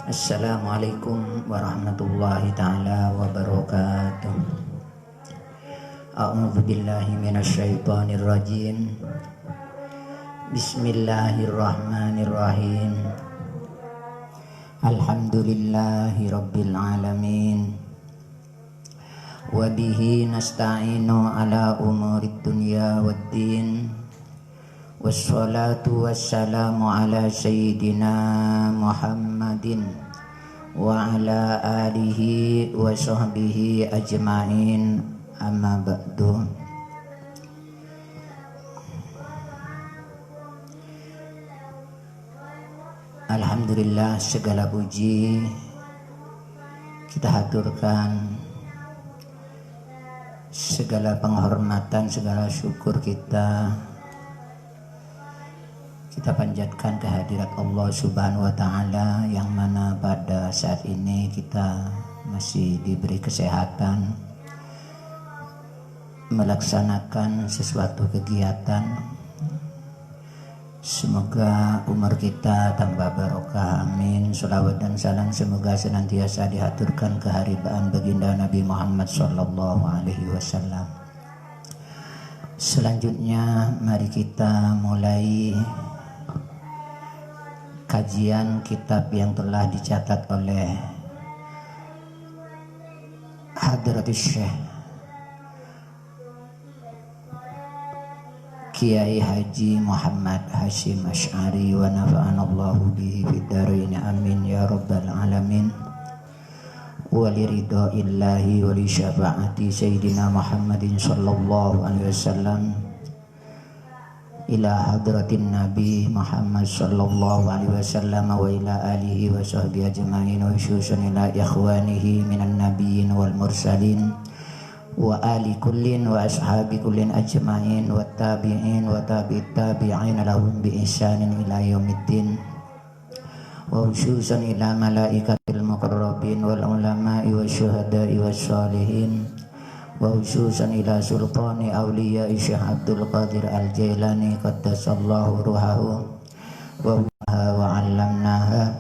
Assalamualaikum warahmatullahi ta'ala wabarakatuh. A'udzu billahi minasyaitonir rajim. Bismillahirrahmanirrahim. Alhamdulillahi rabbil alamin. Wa bihi nasta'inu ala umurid dunya waddin. Wassalatu wassalamu ala sayyidina Muhammadin wa ala alihi wa sahbihi ajma'in, amma ba'du. Alhamdulillah, segala puji kita haturkan, segala penghormatan, segala syukur kita panjatkan kehadirat Allah Subhanahu wa Ta'ala, yang mana pada saat ini kita masih diberi kesehatan melaksanakan sesuatu kegiatan. Semoga umur kita tambah barokah, amin. Sholawat dan salam semoga senantiasa dihaturkan keharibaan baginda Nabi Muhammad sallallahu alaihi wasallam. Selanjutnya mari kita mulai kajian kitab yang telah dicatat oleh Hadratus Syekh Kiai Haji Muhammad Hashim Asy'ari wa nafa'anallahu bihi fid dharain, amin ya rabbal alamin. Wa li ridaillahi wa li syafaati sayyidina Muhammadin sallallahu alaihi wasallam ila hadratin Nabi Muhammad sallallahu alaihi wasallam wa ila alihi wa sahbihi ajma'in, wa khususan ila ikhwanihi minan nabiyyin wal mursalin wa ali kullin wa ashabi kullin ajma'in wa tabi'in wa tabi'it tabi'in lahum bi ihsanin ila yaumiddin, wa khususan ila malaikatil muqarrabin wal ulama'i wasyuhada'i wassalihin, wa khususan ila sultani awliya Syekh Abdul Qadir Al-Jailani qaddasallahu ruhahu wa wa 'allamnaha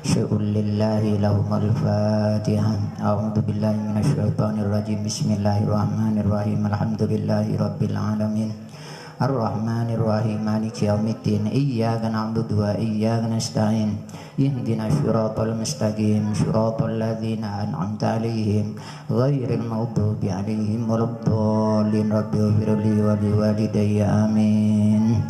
syu'ul lillahi lahumul fatihah. A'udzu billahi minasyaitonir rajim. Bismillahirrahmanirrahim. Alhamdulillahi rabbil alamin. Ar-Rahmanir Rahim, Maliki yaumiddin. Iyyaka na'budu wa iyyaka nasta'in. Ihdinas siratal mustaqim, siratal ladzina an'amta 'alaihim ghairil maghdubi 'alaihim waladdallin. Rabbighfirli wa liwalidayya, amin.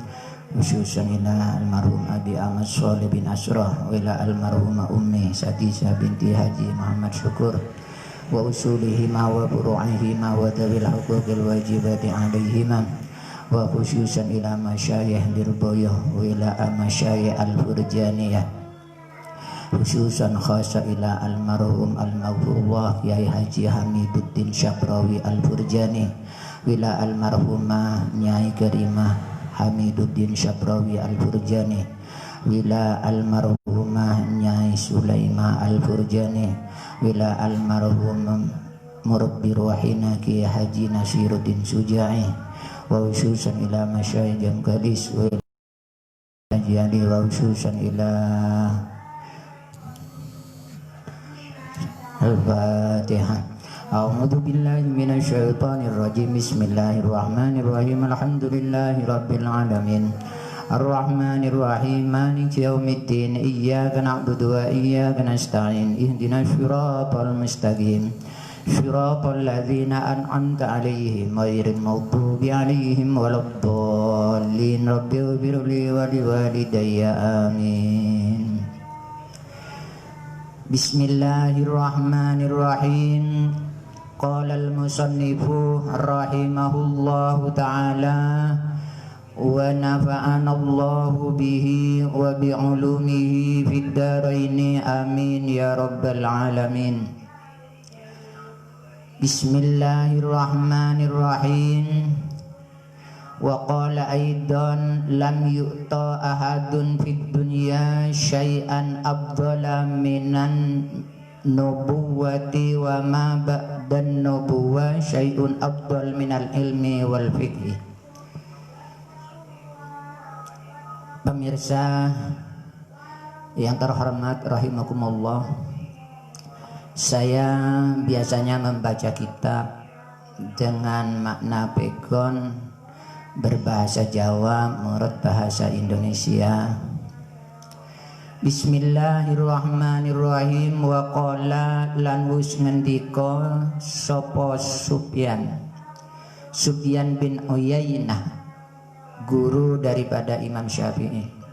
Khususan ila almarhum Abi Ahmad Shalih bin Asrah wa ila almarhumah Ummi Sadisah binti Haji Muhammad Syukur wa usulihima wa furu'ihima wa dawil huquqil wajibati 'alaihima, wa khususan ila masyayikh dirboyoh wa ila masyayikh al-furjaniyah, khususan khasa ila almarhum al-maghfurullah Kiai Haji Hamiduddin Syabrawi al-Furjani, wila almarhumah Nyai Karimah Hamiduddin Syabrawi al-Furjani, wila almarhumah Nyai Sulaimah al-Furjani, wila almarhum murabbi ruhina Kiai Haji Nasiruddin Suja'i, wa khususan ila masyayikh Jamkadis wa Jali, wa khususan ila Al-Fatihah. A'udzu billahi minasyaitonir rajim. Bismillahirrahmanirrahim. Alhamdulillahi rabbil alamin. Ar-Rahmanir Rahim, Maliki yaumiddin. Iyyaka na'budu wa iyyaka nasta'in. Ihdinas siratal mustaqim, siratal ladzina an'amta 'alaihim ghairil maghdubi 'alaihim waladdallin. Rabbighfirli wa liwalidayya, amin. Bismillahirrahmanirrahim. Qala al-musannifu rahimahullahu ta'ala wa nafa'anallahu bihi wa bi'ulumihi fid dharain, amin ya rabbal alamin. Bismillahirrahmanirrahim. Wa qala aidan lam yu'ta ahadun fid dunya syai'an afdala minan nubuwati wa ma ba'dan nubuwah syai'un afdal minal ilmi wal fiqhi. Pemirsa Yang terhormat rahimakumullah, saya biasanya membaca kitab dengan makna pegon berbahasa Jawa menurut bahasa Indonesia. Bismillahirrahmanirrahim. Wa qala lan wus ngendika sapa Sufyan bin Uyainah, guru daripada Imam Syafi'i.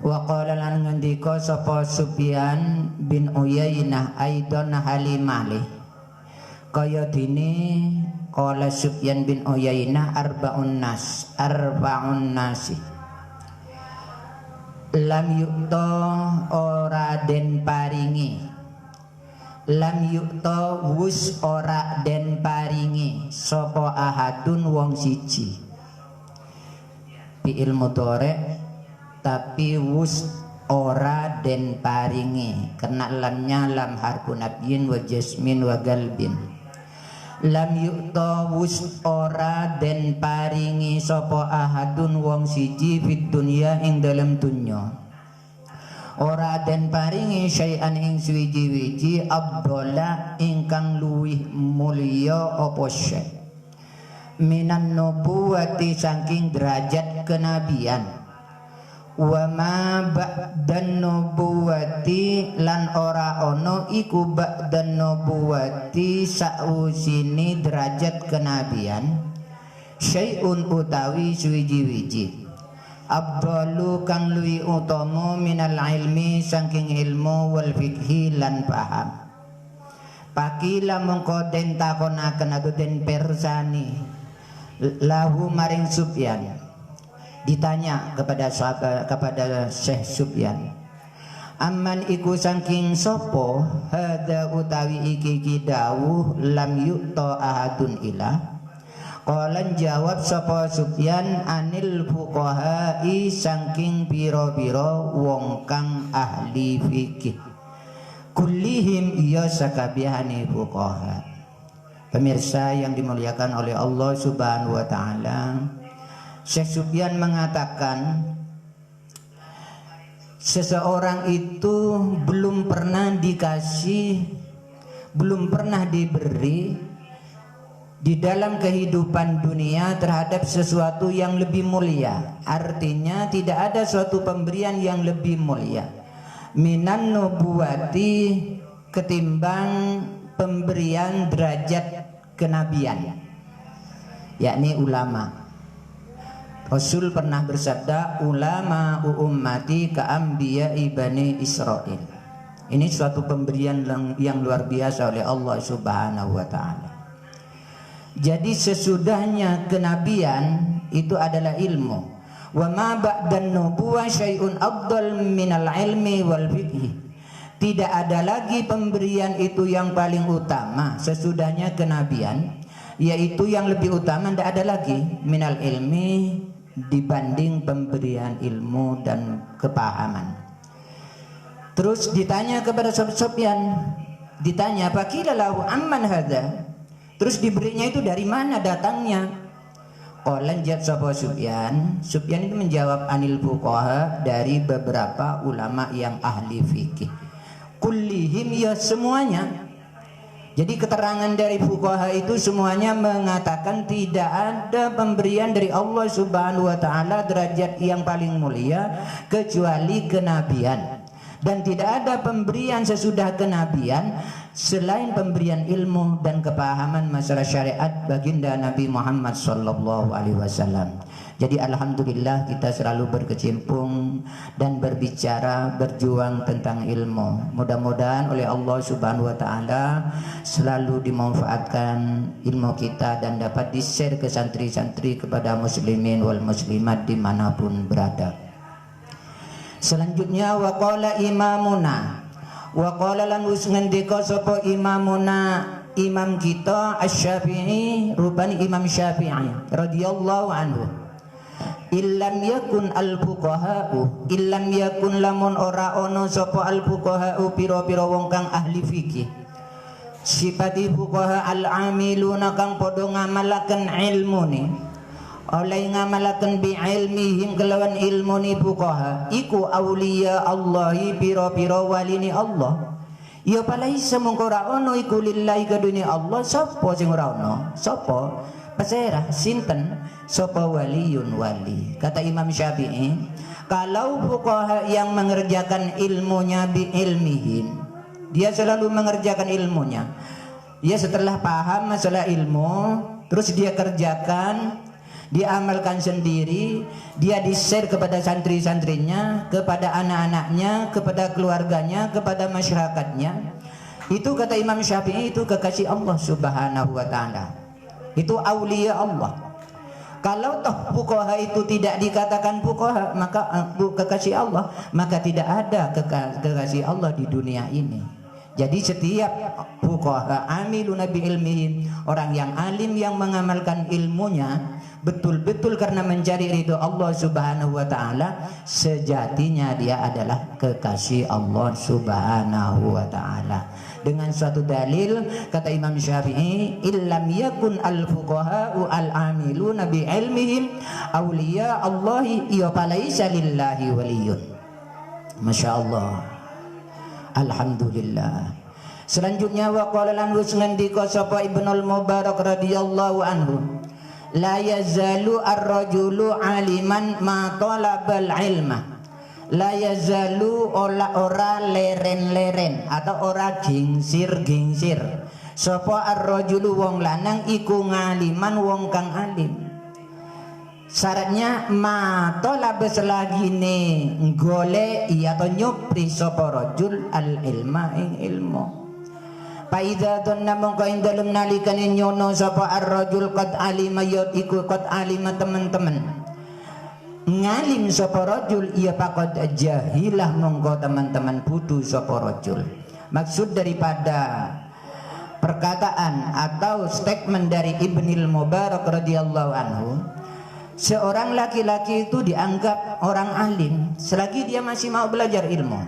Wa qala lan ngendika sapa Sufyan bin Uyainah aidon halimali, kaya dene qala Sufyan bin Uyainah arba'un nasi lam yukta ora den paringi, lam yukta wus ora den paringi sapa ahadun wong siji. Fi'il mudhari tapi wus ora den paringi karena lamnya lam harfun nabyin wa jasmin wa galbin. Lam yukta wus ora den paringi sapa ahadun wong siji fid dunya ing dalem dunya, ora den paringi syai'an ing suwiji-wiji abdalla ingkang luwih mulya apa syai' minan nubuwati saking derajat kenabian. Wa ma ba'dan nubuwati lan ora ono iku ba'dan nubuwati sausini derajat kenabian syai'un utawi suwiji-wiji abdalu kang luwi utama minal ilmi saking ilmu wal fikhi lan paham. Pakila mongko den takonaken atau den persani lahu maring Sufyan, ditanya kepada Syekh Sufyan, amman iku saking sopo hada utawi iki dawuh lam yukta ahadun ilah. Qalan jawab sapa Sufyan anil fuqaha'i saking pira-pira wong kang ahli fikih kullihim iya sakabehane fuqaha. Pemirsa yang dimuliakan oleh Allah Subhanahu wa taala, Syekh Sufyan mengatakan seseorang itu belum pernah dikasih, belum pernah diberi di dalam kehidupan dunia terhadap sesuatu yang lebih mulia. Artinya tidak ada suatu pemberian yang lebih mulia minan nubuwati ketimbang pemberian derajat kenabian, yakni ulama. Rasul pernah bersabda, ulama ummati ka anbiya'i bani Israil. Ini suatu pemberian yang luar biasa oleh Allah Subhanahu wa taala. Jadi sesudahnya kenabian itu adalah ilmu. Wa ma ba'dan nubuwah syai'un afdal minal ilmi wal fiqhi. Tidak ada lagi pemberian itu yang paling utama sesudahnya kenabian, yaitu yang lebih utama tidak ada lagi minal ilmi dibanding pemberian ilmu dan kepahaman. Terus ditanya kepada Sufyan, ditanya faqila lahu amman hadza, terus diberinya itu dari mana datangnya? Qalan jawab sapa Sufyan itu menjawab anil fuqaha, dari beberapa ulama yang ahli fikih. Kullihim ya semuanya. Jadi keterangan dari fuqaha itu semuanya mengatakan tidak ada pemberian dari Allah Subhanahu wa taala derajat yang paling mulia kecuali kenabian, dan tidak ada pemberian sesudah kenabian selain pemberian ilmu dan kepahaman masalah syariat baginda Nabi Muhammad sallallahu alaihi wasallam. Jadi alhamdulillah kita selalu berkecimpung dan berbicara, berjuang tentang ilmu. Mudah-mudahan oleh Allah Subhanahu wa taala selalu dimanfaatkan ilmu kita dan dapat di-share ke santri-santri kepada muslimin wal muslimat dimanapun berada. Selanjutnya waqala imamuna, waqala lan wis ngendika sapa imamuna, imam kita Asy-Syafi'i, rupani Imam Syafi'i radhiyallahu anhu. Illam yakun al-fuqaha'u, illam yakun lamun ora ono sapa al-fuqaha'u pira-pira wong kang ahli fikih. Sifati fuqaha al-amiluna kang padha ngamalaken ilmune. oleh ngamalaken bi ilmihim kelawan ilmu ni fuqaha iku auliya Allahi pira-pira walini Allah. Ya palaisa mungko ora ono iku lillahi kadune Allah. Sapa sing ora ono? Sapa? Pasera sinten? Sapa waliyun wali. Kata Imam Syafi'i, kalau fuqaha yang mengerjakan ilmunya bi ilmihim, dia selalu mengerjakan ilmunya. Dia setelah paham masalah ilmu, terus dia kerjakan, dia amalkan sendiri, dia di-share kepada santri-santrinya, kepada anak-anaknya, kepada keluarganya, kepada masyarakatnya. Itu kata Imam Syafi'i, itu kekasih Allah Subhanahu wa taala. Itu aulia Allah. Kalau toh fuqaha itu tidak dikatakan fuqaha, maka kekasih Allah, maka tidak ada kekasih Allah di dunia ini. Jadi setiap fuqaha amiluna bi ilmihim, orang yang alim yang mengamalkan ilmunya betul-betul karena mencari ridho Allah Subhanahu wa taala, sejatinya dia adalah kekasih Allah Subhanahu wa taala. Dengan suatu dalil kata Imam Syafi'i, illam yakun al fuqaha'u al amiluna bi ilmihim auliya Allahi ya falaisa lillahi waliyun. Masya Allah, alhamdulillah. Selanjutnya waqala lan ngendika sapa Ibnul Mubarak radhiyallahu anhu, la yazalu ar-rajulu aliman ma talabal ilma. La yazalu ora leren-leren atau ora gingsir-gingsir sapa ar-rajulu wong lanang iku ngaliman wong kang alim. Syaratnya ma talab selagine golek atau nyupri sapa rajul al ilma ing ilmu. Paidha dhanna mongko ing dalem nalikane nyono sapa ar-rajul qad alima yut iku qad alima teman-teman ngalim sapa rajul ia faqad jahilah mongko teman-teman budu sapa rajul. Maksud daripada perkataan atau statement dari Ibnul Mubarak radhiyallahu anhu, seorang laki-laki itu dianggap orang alim selagi dia masih mau belajar ilmu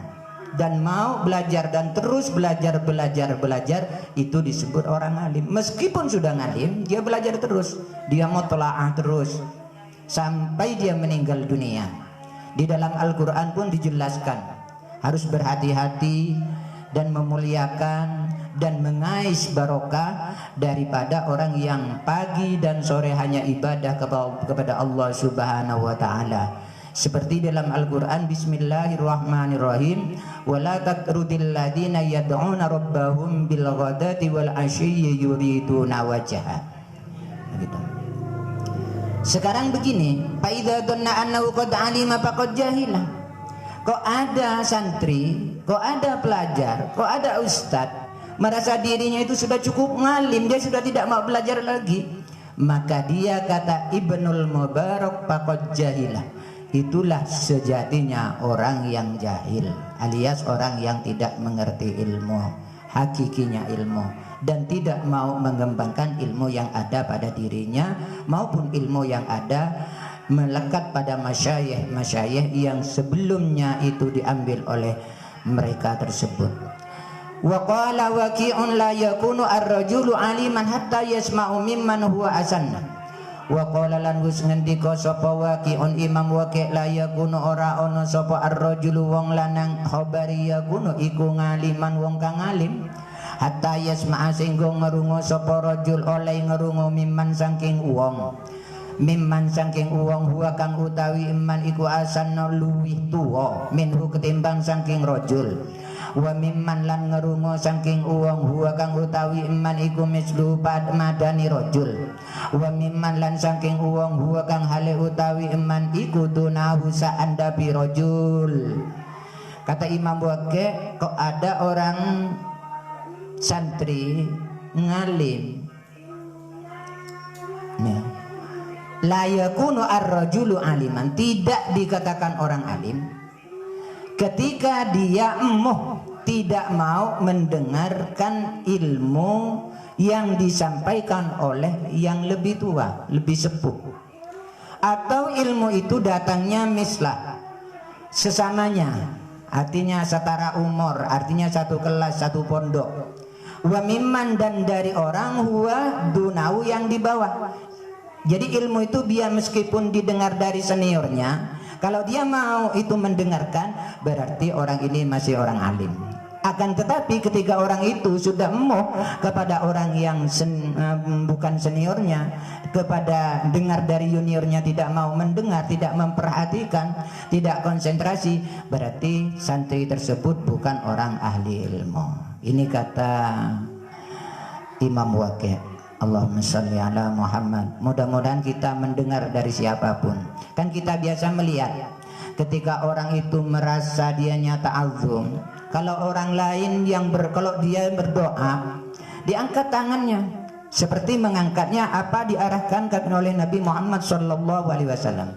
dan mau belajar dan terus belajar, itu disebut orang alim. Meskipun sudah ngalim, dia belajar terus, dia mutalaah terus sampai dia meninggal dunia. Di dalam Al-Quran pun dijelaskan harus berhati-hati dan memuliakan dan mengais barokah daripada orang yang pagi dan sore hanya ibadah kepada Allah Subhanahu wa taala. Seperti dalam Al-Quran, bismillahirrahmanirrahim, wala tatrudil ladina yad'una rabbahum bil ghadati wal ashiyyi yuriduna wajha. Begitu. Sekarang begini, faidza dhanna annahu qad alima faqad jahila. Kok ada santri, kok ada pelajar, kok ada ustad merasa dirinya itu sudah cukup ngalim, dia sudah tidak mau belajar lagi, maka dia kata Ibnul Mubarak faqad jahila. Itulah sejatinya orang yang jahil, alias orang yang tidak mengerti ilmu, hakikinya ilmu, dan tidak mau mengembangkan ilmu yang ada pada dirinya maupun ilmu yang ada melekat pada masyayikh yang sebelumnya itu diambil oleh mereka tersebut. Wa qala waqi'un la yakunu ar-rajulu aliman hatta yasma'u mimman huwa asanna. Wa qala lan wis ngendika sapa waqi'un Imam Waqi' la yakunu ora ana sapa ar-rajulu wong lanang khabari yakunu iku ngaliman wong kang alim hatta yasma'a singgo ngerungo sapa rajul oleh ngerungo mimman saking wong huwa kang utawi iman iku asanna luwih tuwa minhu ketimbang saking rajul, wa mimman lan ngerungo saking wong huwa kang utawi iman iku mislu madani rajul, wa mimman lan saking wong huwa kang hale utawi iman iku dunahu sa'andabi rajul. Kata Imam Waqi', kok ada orang santri ngalim ya, la yakunu ar-rajulu aliman, tidak dikatakan orang alim ketika dia tidak mau mendengarkan ilmu yang disampaikan oleh yang lebih tua, lebih sepuh, atau ilmu itu datangnya mislah, sesamanya, artinya setara umur, artinya satu kelas, satu pondok. Wa mimman dan dari orang huwa dunau yang di bawah, Jadi ilmu itu biar meskipun didengar dari seniornya, kalau dia mau itu mendengarkan, berarti orang ini masih orang alim. Akan tetapi ketika orang itu sudah emoh kepada orang yang bukan seniornya, kepada dengar dari juniornya tidak mau mendengar, tidak memperhatikan, tidak konsentrasi, berarti santri tersebut bukan orang ahli ilmu. Ini kata Imam Waqi'. Allahumma sholli ala Muhammad. Mudah-mudahan kita mendengar dari siapapun. Kan kita biasa melihat ketika orang itu merasa dianya ta'azzum, kalau orang lain kalau dia berdoa, diangkat tangannya seperti mengangkatnya apa diarahkan oleh Nabi Muhammad SAW.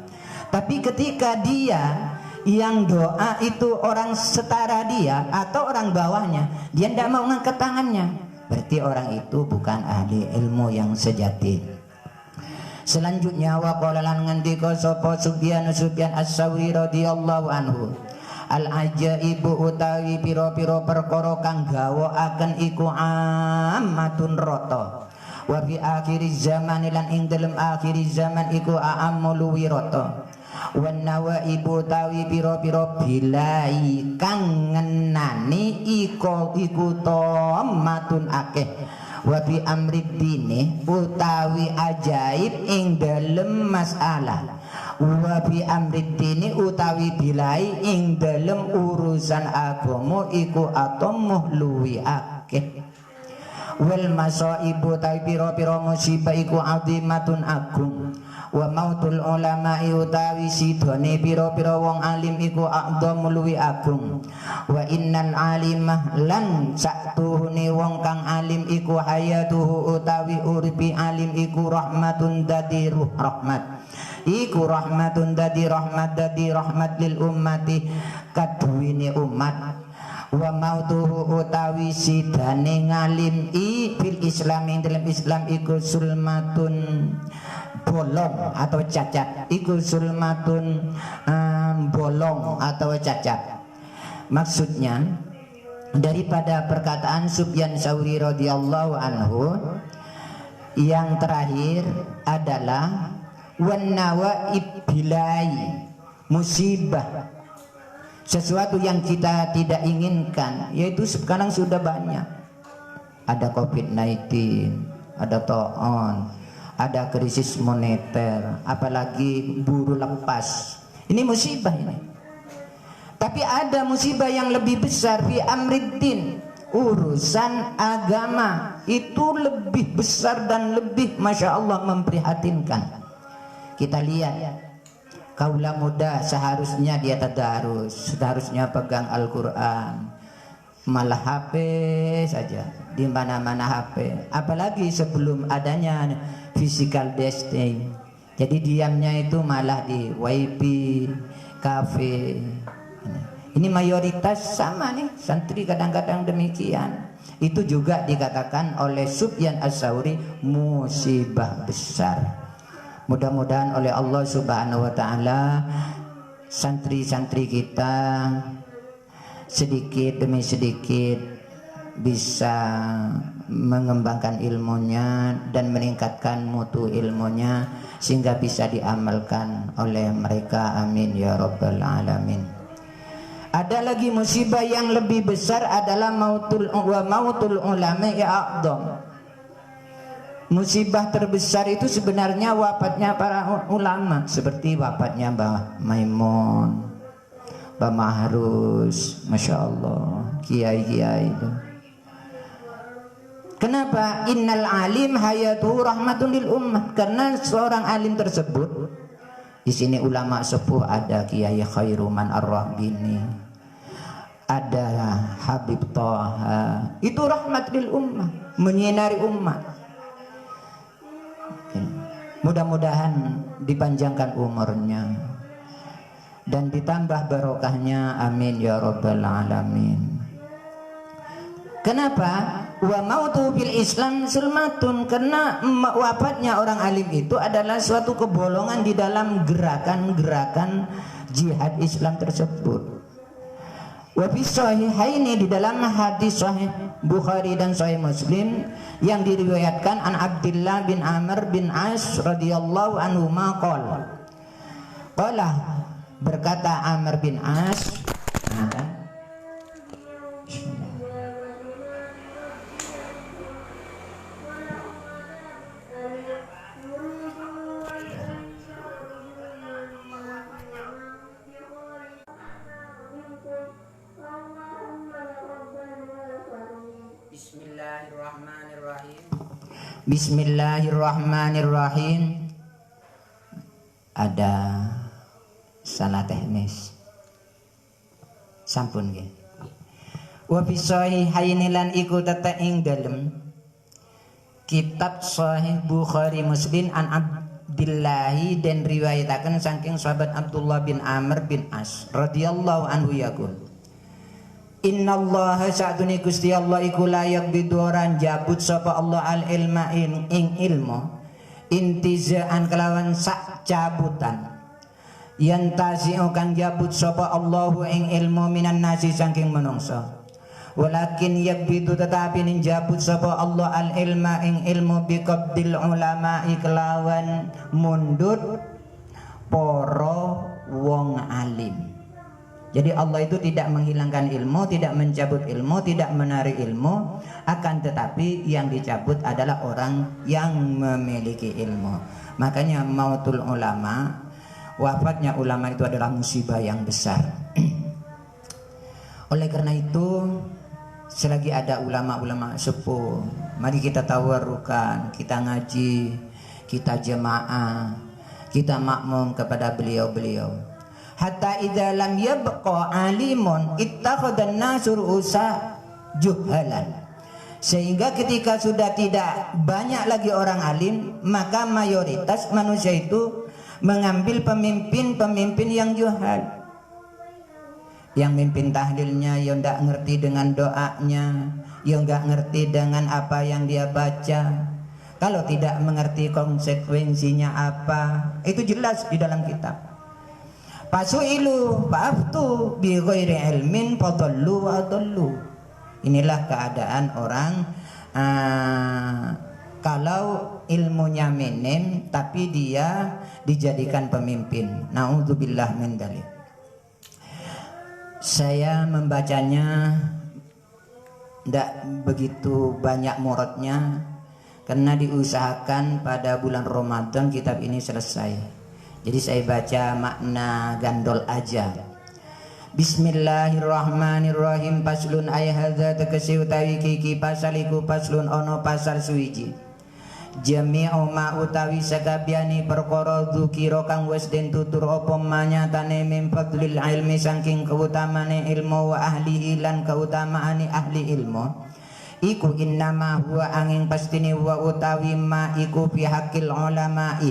Tapi ketika dia yang doa itu orang setara dia atau orang bawahnya, dia tidak mau mengangkat tangannya, berarti orang itu bukan ahli ilmu yang sejati. Selanjutnya waqala lan ngendika sapa Sufyan As-Tsauri radhiyallahu anhu, al ajaibu utawi pira-pira perkara kang gawakaken iku ammatun rata, wa fi akhir zaman lan ing dalem akhir zaman iku aamul wirata, wan nawaibu tawi pira-pira bilai kang ngenani iku tomatun akeh, wa bi amriddine utawi ajaib ing dalem masalah, wa bi amriddine utawi bilai ing dalem urusan agama iku atamuh luwi akeh. Wal masaibu tawi pira-pira musibah iku azimatun agung, wa mautul ulama utawi sidone pira-pira wong alim iku a'dhamu luwi agung, wa innal alimah lan saktuhune wong kang alim iku hayatuhu utawi uripi alim iku rahmatun dadi rahmat, iku rahmatun dadi rahmat lil ummati kaduwine umat, wa mautuhu utawi sidane ngalim fil islam ing dalam Islam iku sulmatun bolong atau cacat, iku sulmatun bolong atau cacat. Maksudnya daripada perkataan Sufyan Tsauri radhiyallahu anhu yang terakhir adalah wan nawaib bilai, musibah, sesuatu yang kita tidak inginkan, yaitu sekarang sudah banyak. Ada COVID-19, ada ta'un, ada krisis moneter, apalagi buruh lepas. Ini musibah ini. Tapi ada musibah yang lebih besar, fi amriddin, urusan agama itu lebih besar dan lebih masya Allah memprihatinkan. Kita lihat kaula muda seharusnya dia tadarus, seharusnya pegang Al-Quran, malah HP saja, di mana-mana HP. Apalagi sebelum adanya physical distancing, jadi diamnya itu malah di WiFi, kafe. Ini mayoritas sama nih santri kadang-kadang demikian. Itu juga dikatakan oleh Sufyan As-Tsauri musibah besar. Mudah-mudahan oleh Allah Subhanahu wa taala santri-santri kita sedikit demi sedikit bisa mengembangkan ilmunya dan meningkatkan mutu ilmunya sehingga bisa diamalkan oleh mereka, amin ya rabbal alamin. Ada lagi musibah yang lebih besar adalah mautul ulama ya a'dham. Musibah terbesar itu sebenarnya wafatnya para ulama, seperti wafatnya Mbah Maimun, Mbah Mahrus, masya Allah, kiai-kiai itu. Kenapa? Innal alim hayatu rahmatun lil ummah. Karena seorang alim tersebut, di sini ulama sepuh ada Kiai Khairuman Ar-Rahbini, ada Habib Thaha, itu rahmat lil ummah, menyinari umat. Mudah-mudahan dipanjangkan umurnya dan ditambah barokahnya, amin ya rabbal alamin. Kenapa? Wa mautu fil Islam sulmatun, karena wafatnya orang alim itu adalah suatu kebolongan di dalam gerakan-gerakan jihad Islam tersebut. Wa fi sahihaini, di dalam hadis sahih Bukhari dan Sahih Muslim yang diriwayatkan an Abdullah bin Amr bin As radhiyallahu anhu maqala. Qala berkata Amr bin As, Bismillahirrahmanirrahim. Bismillahirrahmanirrahim. Ada salah teknis. Sampun nggih. Wa fi sahihaini lan iku tata ing dalem kitab Sahih Bukhari Muslim an Abdillahi dan riwayataken saking sahabat Abdullah bin Amr bin As radhiyallahu anhu yaqul. Innallaha sa'duni Gusti Allah iku layak bidoran jabut sapa Allah al ilma ing ilmu intizaan kelawan sak cabutan yantasi'u kang jabut sapa Allahu ing ilmu minan nasi saking manungsa walakin yakbidu tetapi ning jabut sapa Allah al ilma ing ilmu biqabdil ulama kelawan mundut para wong alim. Jadi Allah itu tidak menghilangkan ilmu, tidak mencabut ilmu, tidak menarik ilmu, akan tetapi yang dicabut adalah orang yang memiliki ilmu. Makanya mautul ulama, wafatnya ulama itu adalah musibah yang besar. Oleh karena itu, selagi ada ulama-ulama sepuh, mari kita tawarukan, kita ngaji, kita jemaah, kita makmum kepada beliau-beliau. Hatta idza lam yabqa alimun ittakhadhan nasu ru'usa juhalan. Sehingga ketika sudah tidak banyak lagi orang alim, maka mayoritas manusia itu mengambil pemimpin-pemimpin yang juhal. Yang mimpin tahlilnya yang enggak ngerti dengan doanya, yang enggak ngerti dengan apa yang dia baca. Kalau tidak mengerti konsekuensinya apa, itu jelas di dalam kitab. Fasu'ilu fa'aftu bi ghairi ilmin fadallu wa adallu. Inilah keadaan orang kalau ilmunya minim tapi dia dijadikan pemimpin. Na'udzubillah min dzalik. Saya membacanya tidak begitu banyak muradnya karena diusahakan pada bulan Ramadan kitab ini selesai. Jadi saya baca makna gandol aja. Bismillahirrahmanirrahim. Paslun ay hadza tegese utawi kiki pasaliku paslun ono pasal suwiji. Jami'u ma utawi sakabehane perkara dzukira kang wis den tutur apa manyatane min fadlil ilmi saking keutamane ilmu wa ahlihi lan keutamaane ahli ilmu. Iku innama huwa angin pastine wa utawi ma iku fi haqqil ulama'i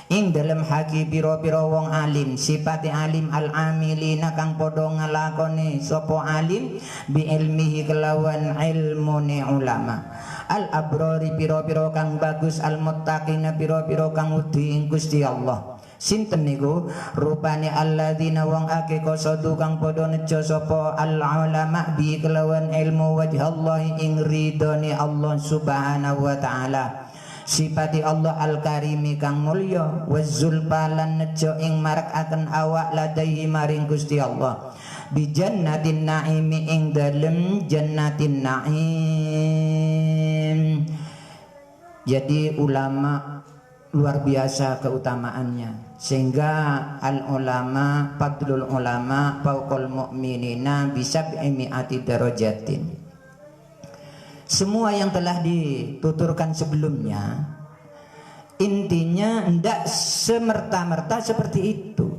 ing dalam haki piro-piro wong alim sifati alim al-amilina kang podo ngelakoni sopo alim bi ilmihi kelawan ilmune ulama al-abrori piro-piro kang bagus al-muttaqina piro-piro kang wedi ing Gusti Allah. Sinten niku rupane alladzina wong akeh kosodu kang podo nejo sopo al-ulama bi kelawan ilmu wajhallahi ing ridhone Allah subhanahu wa ta'ala. Sifati Allah al-karimi kang mulya wazzulfa lan nejo ing marakaken awak ladaihi maring Gusti Allah bi jannatin naimi ing dalem jannatin naim. Jadi ulama luar biasa keutamaannya sehingga al ulama fadlul ulama fauqal mu'minina bisab'i mi'ati darajatin. Semua yang telah dituturkan sebelumnya intinya tidak semerta-merta seperti itu.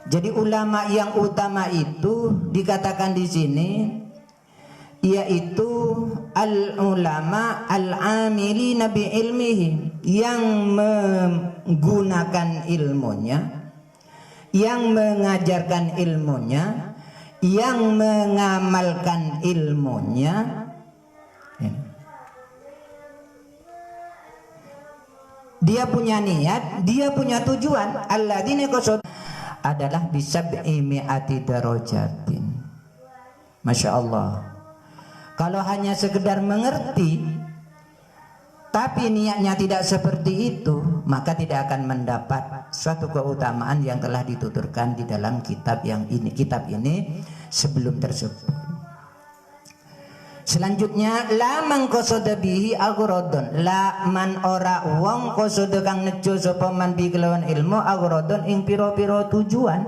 Jadi ulama yang utama itu dikatakan di sini yaitu al-ulama al-amilina bi ilmihi, yang menggunakan ilmunya, yang mengajarkan ilmunya, yang mengamalkan ilmunya. Dia punya niat, dia punya tujuan. Alladzina qasad adalah bisab'i mi'ati darajatin. Masya Allah. Kalau hanya sekedar mengerti tapi niatnya tidak seperti itu, maka tidak akan mendapat suatu keutamaan yang telah dituturkan di dalam kitab ini sebelum tersebut. Selanjutnya, la man qasada bihi aghradun, la man ora wong qasada kang nejo sapa man bi kelawan ilmu aghradun ing pira-pira tujuan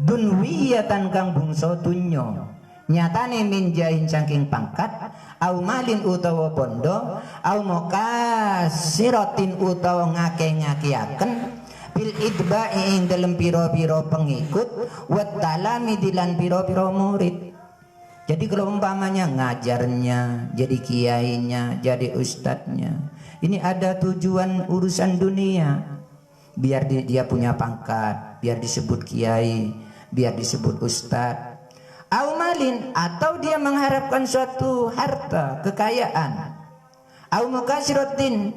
dunwiyatan kang bungso dunya, nyatane min jahin saking pangkat au malin utawa bondo au mukasiratin utawa ngake-ngakeaken bil idba'i ing dalem pira-pira pengikut wa talami dilan pira-pira murid. Jadi kalau umpamanya ngajarnya, jadi kiainya, jadi ustadznya, ini ada tujuan urusan dunia, biar dia punya pangkat, biar disebut kiai, biar disebut ustadz. Au malin, atau dia mengharapkan suatu harta, kekayaan. Au mukasiratin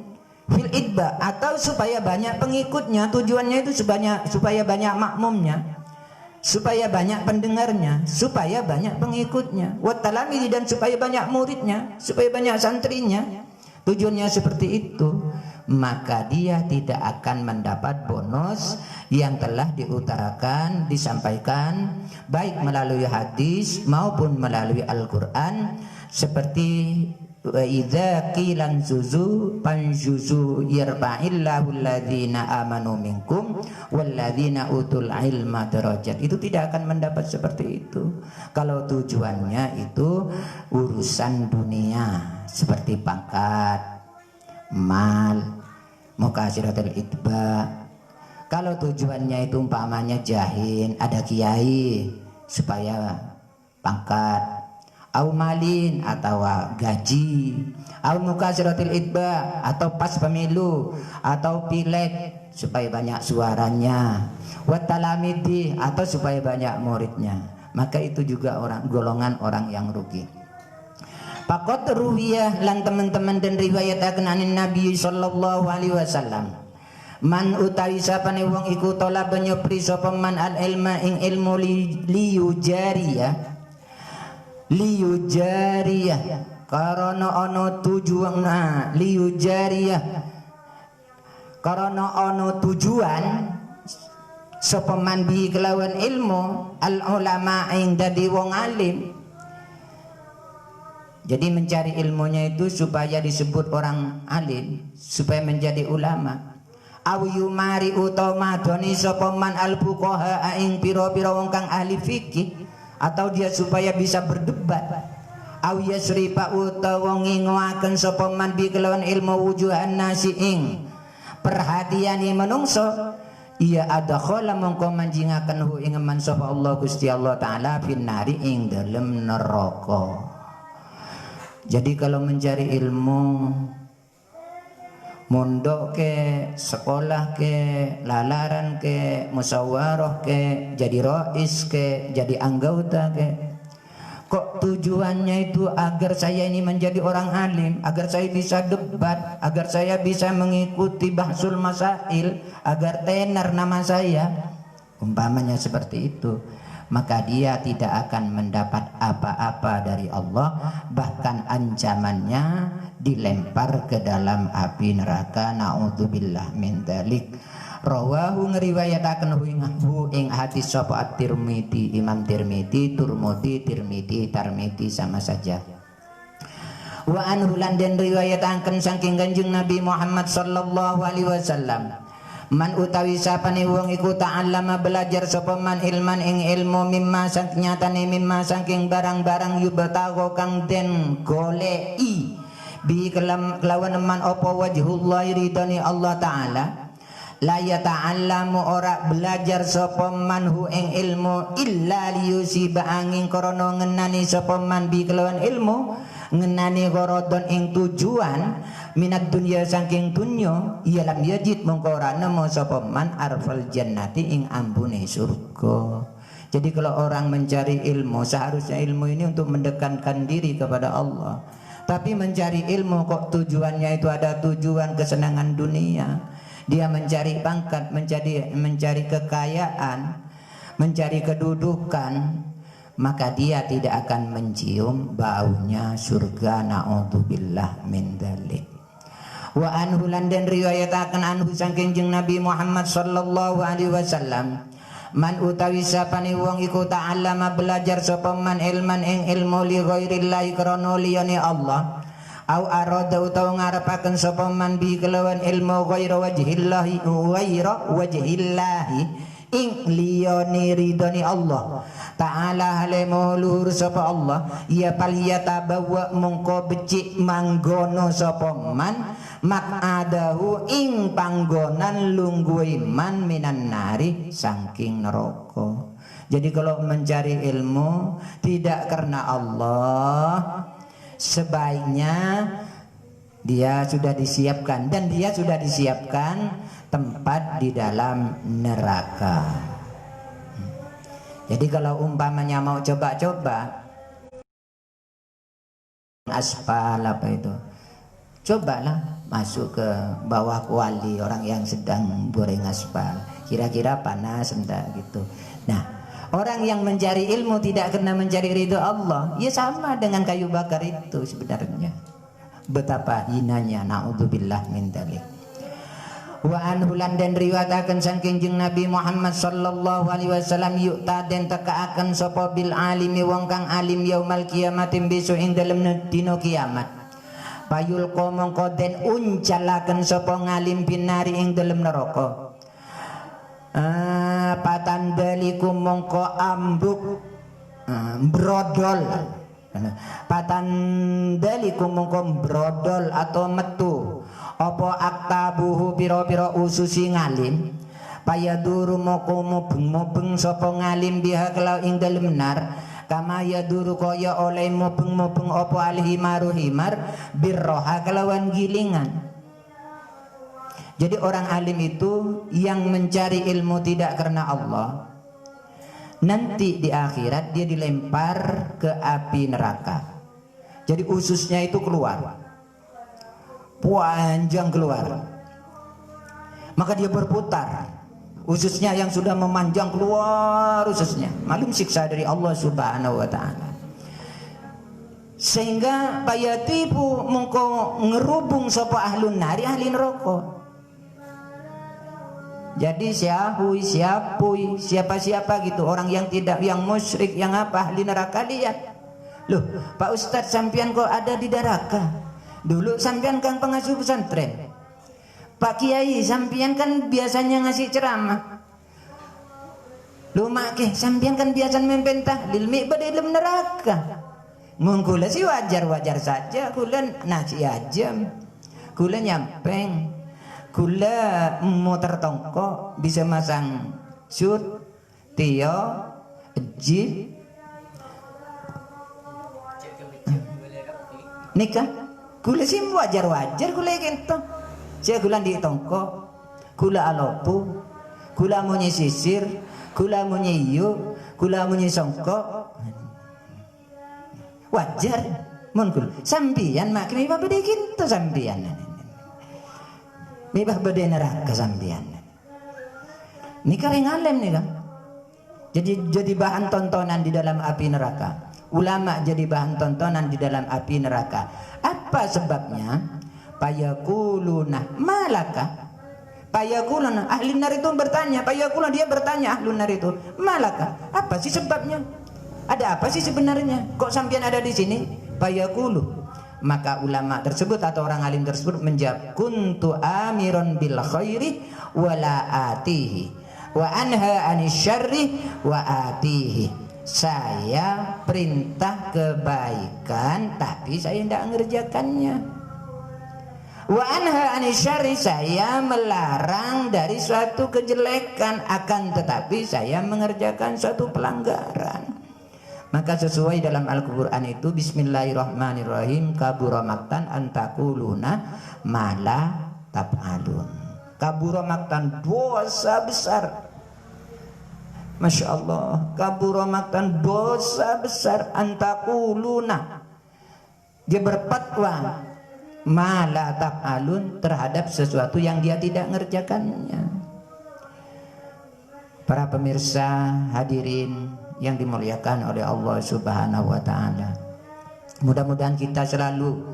fil idba, atau supaya banyak pengikutnya, tujuannya itu supaya banyak makmumnya, supaya banyak pendengarnya, supaya banyak pengikutnya, watalami, dan supaya banyak muridnya, supaya banyak santrinya. Tujuannya seperti itu, maka dia tidak akan mendapat bonus yang telah diutarakan, disampaikan baik melalui hadis maupun melalui Al-Quran, seperti wa idza qilan zuzu panjuzu yarfa'illahu alladzina amanu minkum walladzina utul ilma darajat. Itu tidak akan mendapat seperti itu kalau tujuannya itu urusan dunia seperti pangkat, mal, mukasiratul itba. Kalau tujuannya itu umpamanya jahin, ada kiai supaya pangkat, au malin atau gaji, au mukasiratil itba atau pas pemilu atau pileg supaya banyak suaranya, wa talamidi atau supaya banyak muridnya, maka itu juga golongan orang yang rugi. Pakot ruwiyah lan teman-teman dan riwayataken anin Nabi sallallahu alaihi wasallam, man utawi sapane wong iku tolab nyepri sapa man al ilma ing ilmu liyujariyah karena ana tujuan, liyujariyah karena ana tujuan sapa man bi kelawan ilmu al ulama ing dadi wong alim. Jadi mencari ilmunya itu supaya disebut orang alim, supaya menjadi ulama. Aw yumari utawa madoni sapa man al fuqaha ing pira-pira wong kang ahli fikih, atau dia supaya bisa berdebat. Aw yasrifa utawa ngingoaken sapa man bi kelawan ilmu wujuhan nasi ing perhatiane manungsa, ia adakhala mongko manjingaken hu ing man sapa Allah Gusti Allah taala finnari ing dalem neraka. Jadi kalau mencari ilmu, mondok ke, sekolah ke, lalaran ke, musyawarah ke, jadi rais ke, jadi anggota ke, kok tujuannya itu agar saya ini menjadi orang alim, agar saya bisa debat, agar saya bisa mengikuti bahsul masail, agar tenar nama saya, umpamanya seperti itu, maka dia tidak akan mendapat apa-apa dari Allah, bahkan ancamannya dilempar ke dalam api neraka. Naudzubillah min dzalik. Rawahu ngriwayataken hu ing hadis sapa at-Tirmidzi, Imam Tirmidzi, Tirmidzi, Tarmidzi sama saja. Wa anhu lan den riwayataken saking Kanjeng Nabi Muhammad sallallahu alaihi wasallam, man utawi sapane wong iku ta'allama belajar sapa man ilman ing ilmu mimma nyatane mimma saking barang-barang yubtagho kang den goleki bi kelawan man apa wajhullah ridani Allah taala, la yata'allamu ora belajar sapa man hu ing ilmu illa liyusiba angin krana ngenani sapa man bi kelawan ilmu ngenani gorodon ing tujuan minat dunia saking dunya, ia lam yajid mongko ora nemu sapa man arfal jannati ing ambune surga. Jadi kalau orang mencari ilmu, seharusnya ilmu ini untuk mendekatkan diri kepada Allah. Tapi mencari ilmu kok tujuannya itu ada tujuan kesenangan dunia. Dia mencari pangkat, mencari kekayaan, mencari kedudukan, maka dia tidak akan mencium baunya surga. Na'udzubillah min dzalik. Wa anhu lan den riwayataken anhu saking jeung Nabi Muhammad sallallahu alaihi wasallam, man utawi sapane wong iku ta'allama belajar sapa man ilman ing ilmu li ghairillahi krana liyane Allah, au arada utawa ngarepaken sapa man bi kelawan ilmu ghaira wajhillahi ing liyane ridhani Allah ta'ala halemu luhur sapa Allah, ya paliyatabawa mongko becik manggono sapa man maq'adahu ing panggonan lungguhe man minan nari saking neraka. Jadi kalau mencari ilmu tidak karena Allah, sebaiknya dia sudah disiapkan, dan dia sudah disiapkan tempat di dalam neraka. Jadi kalau umpamanya mau coba-coba aspal apa itu, cobalah masuk ke bawah kuali orang yang sedang goreng aspal, kira-kira panas enggak gitu. Nah, orang yang mencari ilmu tidak kena mencari ridho Allah, ya sama dengan kayu bakar itu sebenarnya. Betapa hinanya, naudzubillah min dzalik. Wa anhu lan den riwayataken saking jeung Nabi Muhammad sallallahu alaihi wasallam, yu'ta den tekaaken sapa bil alimi wong kang alim yaumal kiamati besok ing dalem dina kiamat. Payul mongko den uncalaken sapa ngalim binari ing dalem neraka. Patandalikum mongko ambuk brodol. Patandalikum mongko brodol atau metu apa aktabuhu pira-pira ususi ngalim, payaduru moko mubeng sapa ngalim biha kelau ing dalem nar, kama yaduru kaya oleh mubeng apa alhimaru himar birroha kelawan gilingan. Jadi orang alim itu yang mencari ilmu tidak karena Allah, nanti di akhirat dia dilempar ke api neraka. Jadi ususnya itu keluar, panjang keluar, maka dia berputar, ususnya yang sudah memanjang keluar ususnya, malum siksa dari Allah subhanahu wa ta'ala. Sehingga payatipu mengko ngerubung sapa ahlun nari ahli neraka. Jadi siapa gitu, orang yang tidak, yang musyrik, yang apa, ahli neraka, lihat, loh Pak Ustadz sampian kok ada di neraka? Dulu sampian kan pengasuh pesantren, Pak Kiai sampian kan biasanya ngasih ceramah, lu makeh sampian kan biasa memimpin tahlil, mi pada dalam neraka. Ngungkula sih wajar saja, kula nasi aja, kula nyampeng, kula muter tongkok, bisa masang shoot, tio, ejit, nikah. Kula sih wajar kula gitu. Saya kula di tongko, kula alopu, kula munyi sisir, kula munyi iyu, kula munyi songkok. Wajar, mun kula. Sampian mak mi bade gitu sampian. Mi bade neraka sampian. Nikah yang alim nih kan. Jadi bahan tontonan di dalam api neraka. Ulama jadi bahan tontonan di dalam api neraka. Apa sebabnya? Payakuluna malaka. Payakuluna ahli nar itu bertanya, payakuluna dia bertanya ahli nar itu, malaka. Apa sih sebabnya? Ada apa sih sebenarnya? Kok sampean ada di sini? Payakulu. Maka ulama tersebut atau orang alim tersebut menjawab, kuntu amiron bil khairi wala atihi wa anha anisyarri wa atihi. Saya perintah kebaikan tapi saya tidak mengerjakannya. Wa anha anisyarri, saya melarang dari suatu kejelekan akan tetapi saya mengerjakan suatu pelanggaran. Maka sesuai dalam Al-Quran itu, bismillahirrahmanirrahim, kabura maktan antakuluna mala tab'alun. Kabura maktan, dosa besar. Masya Allah, kabura maktan, dosa besar, antakuluna, dia berfatwa mala tab'alun, terhadap sesuatu yang dia tidak mengerjakannya. Para pemirsa hadirin yang dimuliakan oleh Allah Subhanahu wa taala. Mudah-mudahan kita selalu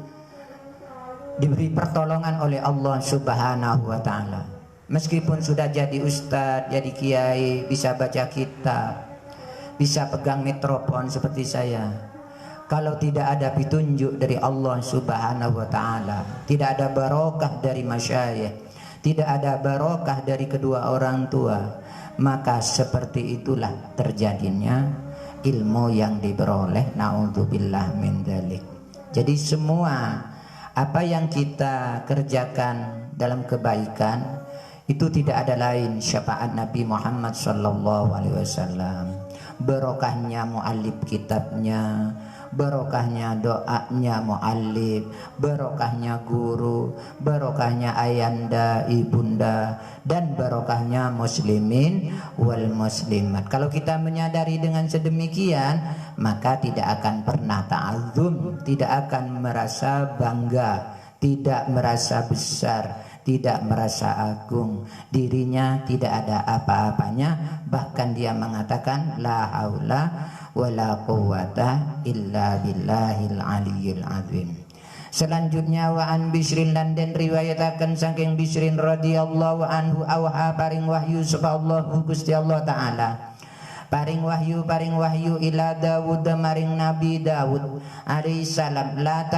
diberi pertolongan oleh Allah Subhanahu wa taala. Meskipun sudah jadi ustadz, jadi kiai, bisa baca kitab, bisa pegang mikrofon seperti saya, kalau tidak ada petunjuk dari Allah Subhanahu wa taala, tidak ada barokah dari masyayikh, tidak ada barokah dari kedua orang tua, maka seperti itulah terjadinya ilmu yang diperoleh. Naudzubillah min dzalik. Jadi semua apa yang kita kerjakan dalam kebaikan itu tidak ada lain syafaat Nabi Muhammad sallallahu alaihi wasallam. Barokahnya muallif kitabnya, barokahnya doanya muallif, barokahnya guru, barokahnya ayanda, ibunda, dan barokahnya muslimin wal muslimat. Kalau kita menyadari dengan sedemikian, maka tidak akan pernah ta'azzum, tidak akan merasa bangga, tidak merasa besar, tidak merasa agung, dirinya tidak ada apa-apanya, bahkan dia mengatakan la haula wala quwwata illa billahil aliyyil azim. Selanjutnya wa an Bishrin lan den riwayataken saking Bishrin radhiyallahu anhu awha paring wahyu sapa Allah Gusti Allah taala. Paring wahyu ila Daud maring Nabi Daud alaihi salam, la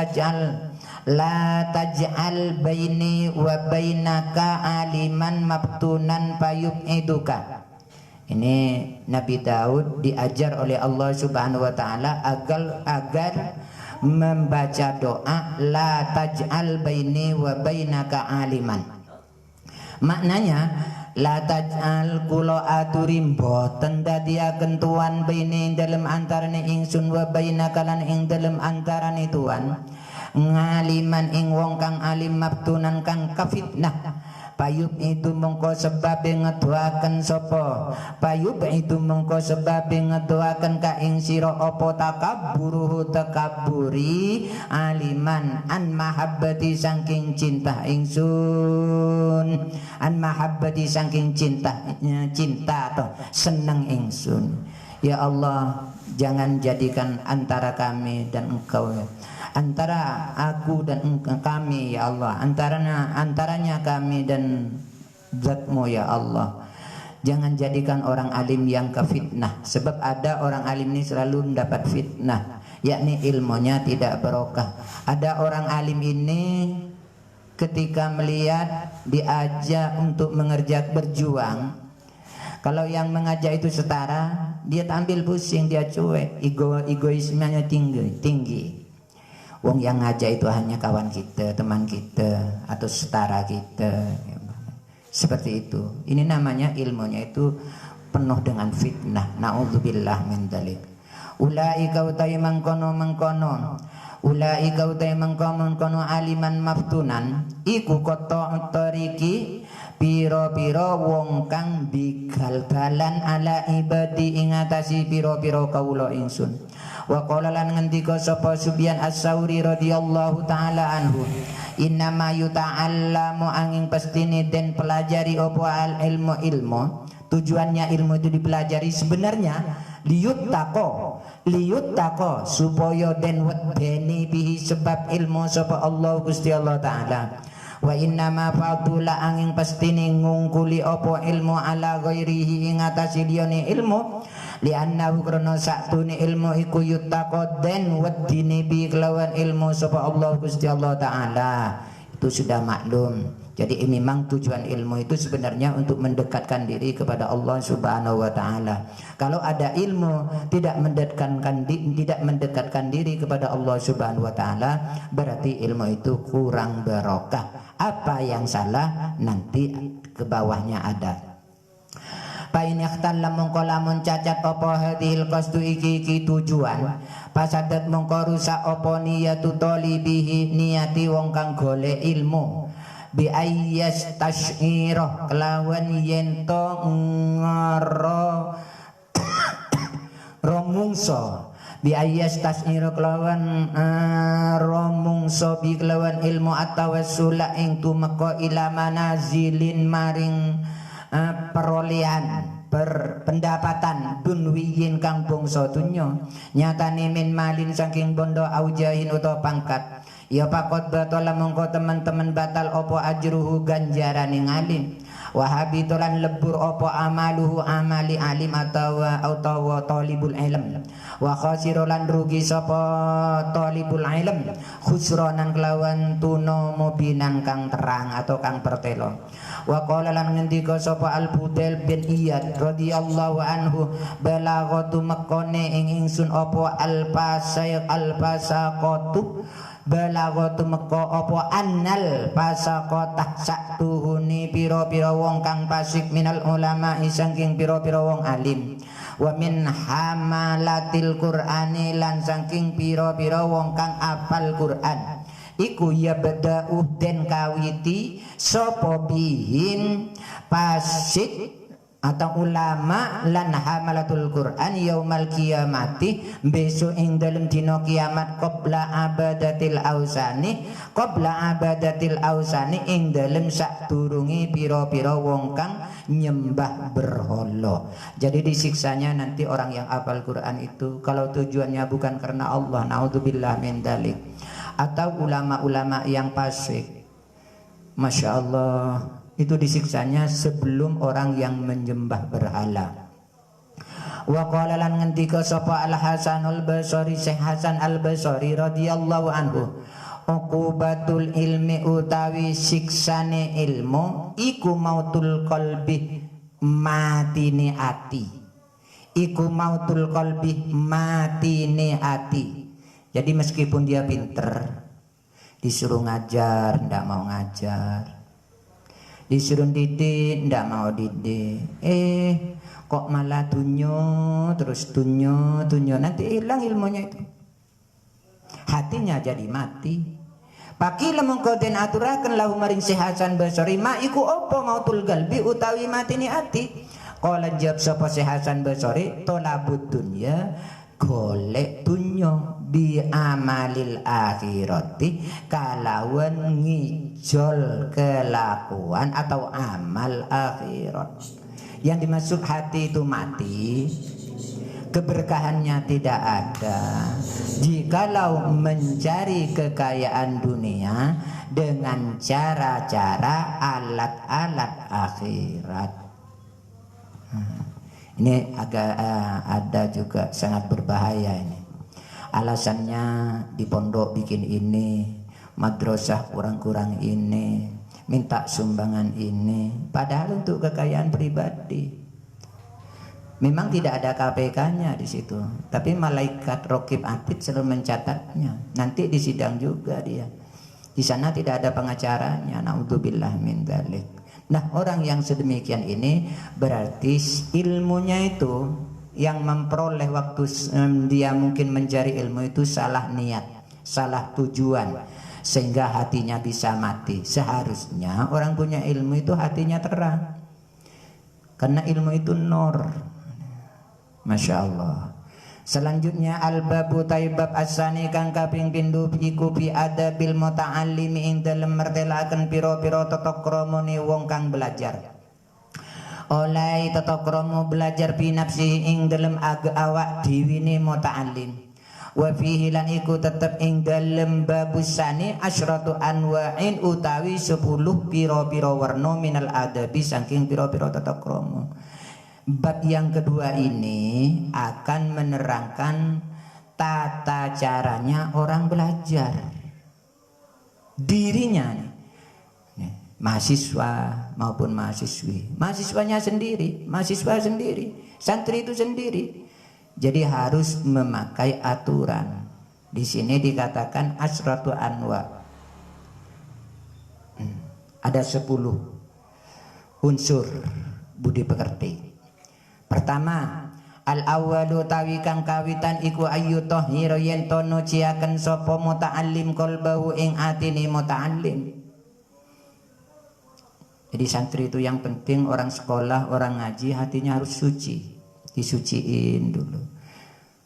taj'al baini wa bainaka aliman mabtunan payub'iduka. Ini Nabi Daud diajar oleh Allah Subhanahu wa taala agar membaca doa la taj'al baini wa bainaka aliman. Maknanya la taj'al kula aturim boten dadiaken tuan baini dalam antarane ingsun wa bainaka lan ing dalam antarane tuan ngaliman ing wong kang alim mabtunan kang kafitnah. Payub itu mongko sebab ngedoaken sapa, payub itu mongko sebab ngedoaken ka ing sira apa takabburuhu takaburi aliman an mahabbati saking cinta ingsun, an mahabbati saking cinta atau seneng ingsun. Ya Allah, jangan jadikan antara kami dan engkau, antara aku dan kami ya Allah, antaranya kami dan Zatmu ya Allah, jangan jadikan orang alim yang kefitnah. Sebab ada orang alim ini selalu mendapat fitnah, yakni ilmunya tidak barokah. Ada orang alim ini ketika melihat diajak untuk mengerjakan berjuang, kalau yang mengajak itu setara, dia ambil pusing, dia cuek, egoismenya tinggi. Wong yang ngajak itu hanya kawan kita, teman kita, atau setara kita, seperti itu. Ini namanya ilmunya itu penuh dengan fitnah. Naudzubillah min dzalik. Ulaika utai mangkono ulaika utai mangkono aliman maftunan iku koto toriki piro-piro wong kang bigal-balan ala ibadi ingatasi piro-piro kawula ingsun. Wa qala lan ngendika sapa Sufyan As-Tsauri radhiyallahu taala anhu, innama yuta'allamu angin pastine den pelajari apa al ilmu. Tujuannya ilmu itu dipelajari sebenarnya liyut tako supaya den wedeni bihi sebab ilmu sapa Allah Gusti Allah taala. Wa inna ma fadula angin pastine ngungkuli apa ilmu ala ghairihi ing atase liyane ilmu, lianna karena saktune ilmu iku yuttaqo den wedine bi kelawan ilmu sapa Allah Gusti Allah taala. Itu sudah maklum. Jadi memang tujuan ilmu itu sebenarnya untuk mendekatkan diri kepada Allah Subhanahu wa taala. Kalau ada ilmu tidak mendekatkan diri kepada Allah Subhanahu wa taala, berarti ilmu itu kurang barokah. Apa yang salah nanti ke bawahnya ada. Fa in ikhtalla mongko lamun cacat apa hadhil qasdu iki tujuan, pasadat mongko rusak apa niyatu talibihi niati wong kang golek ilmu, bi ayyas tasyirah kelawan yento ngaro romungso, bi ayyas tasyirah kelawan romungso bi kelawan ilmu atawassula ing tumeka ila manazilin maring perolehan pendapatan dunwiyin kang bangsa dunya nyatane min malin saking bondo aujahin utawa pangkat ya pakot batala mongko teman-teman batal opo ajruhu ganjarane ngalim wahabi tolan lebur opo amaluhu amali alim atawa talibul ilm wa khasirolan rugi sapa talibul ilm khusronan kelawan tuno mubinan kang terang atau kang pertelo wa qala lan ngendika sapa al Fudail bin Iyad radhiyallahu anhu balaghatu makone ing ingsun opo al pasaqatu balaghatu meko opo annal pasaqatah saktuhune pira-pira wong kang fasik minal ulama saking pira-pira wong alim wa min hamalatil qur'ani lan saking pira-pira wong kang apal Qur'an iku ya bada'u den kawiti sapa bihim fasik atau ulama lan hamalatul Qur'an yaumal qiyamati besok ing dalem dina kiamat qabla abadatil ausani ing dalem sadurunge pira-pira wong kang nyembah berhala. Jadi disiksanya nanti orang yang hafal Quran itu kalau tujuannya bukan karena Allah, naudzubillah min dalik, atau ulama-ulama yang fasik, masya Allah, itu disiksanya sebelum orang yang menyembah berhala. Wa qala lan ngendika sapa Al Hasanul Basri, Syekh Hasan Al Basri radhiyallahu anhu, uqubatul ilmi utawi siksane ilmu iku mautul qalbi matine ati. Iku mautul qalbi matine ati. Jadi meskipun dia pinter, disuruh ngajar ndak mau ngajar, disuruh didik ndak mau didik, kok malah dunyo terus dunyo nanti hilang ilmunya itu, hatinya jadi mati. Pakila mengko den aturaken lahu maring Syekh Hasan Basri ma iku apa mautul qalbi utawi matine ati. Qala jawab sapa Syekh Hasan Basri, tolabud dunya golek dunyo bi amalil akhirati kalawan ngijol kelakuan atau amal akhirat. Yang dimaksud hati itu mati, keberkahannya tidak ada jikalau mencari kekayaan dunia dengan cara-cara alat-alat akhirat. Ini agak ada juga sangat berbahaya ini. Alasannya di pondok bikin ini, madrasah kurang-kurang ini, minta sumbangan ini, padahal untuk kekayaan pribadi. Memang tidak ada KPK-nya di situ, tapi malaikat Raqib Atid selalu mencatatnya. Nanti di sidang juga dia. Di sana tidak ada pengacaranya. Naudzubillah min dzalik. Nah, orang yang sedemikian ini berarti ilmunya itu yang memperoleh waktu dia mungkin mencari ilmu itu salah niat, salah tujuan, sehingga hatinya bisa mati. Seharusnya orang punya ilmu itu hatinya terang, karena ilmu itu nur. Masya Allah. Selanjutnya al-babu taibab asani kang kaping pindho iku bi adabil muta'allimi ing dalem mertelaken pira-pira tata kramane wong kang belajar. Oleh tata krama belajar bi nafsi ing dalem awak dhewe muta'allim. Wa fihi lan iku tetep ing dalem babusani asyratu anwa'in utawi 10 pira-pira warna minal adabi saking pira-pira tata krama. Bab yang kedua ini akan menerangkan tata caranya orang belajar dirinya nih, mahasiswa maupun mahasiswi, mahasiswanya sendiri, mahasiswa sendiri, santri itu sendiri. Jadi harus memakai aturan. Di sini dikatakan asratu anwa. Ada 10 unsur budi pekerti. Pertama, al-awwalu tawi kang kawitan iku ayu tahira yen to nuciaken sapa muta'allim qalbahu ing atine muta'allim. Jadi santri itu yang penting, orang sekolah, orang ngaji hatinya harus suci, disuciin dulu.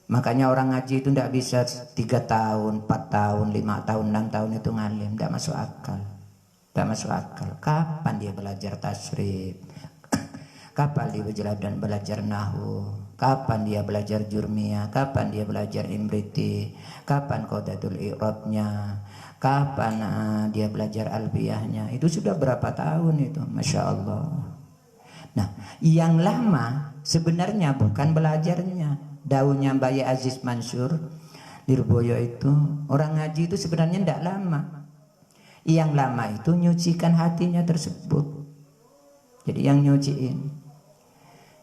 Makanya orang ngaji itu tidak bisa 3 tahun, 4 tahun, 5 tahun, 6 tahun itu ngalim, tidak masuk akal. Tidak masuk akal. Kapan dia belajar tasrif? Kapan dia belajar nahwu, kapan dia belajar jurmiyah, kapan dia belajar imriti, kapan qadatul i'rabnya, kapan dia belajar alfiyahnya. Itu sudah berapa tahun itu, Masya Allah. Nah, yang lama sebenarnya bukan belajarnya. Daunnya Mbak Aziz Mansur Lirboyo itu, orang ngaji itu sebenarnya tidak lama. Yang lama itu nyucikan hatinya tersebut. Jadi yang nyuciin.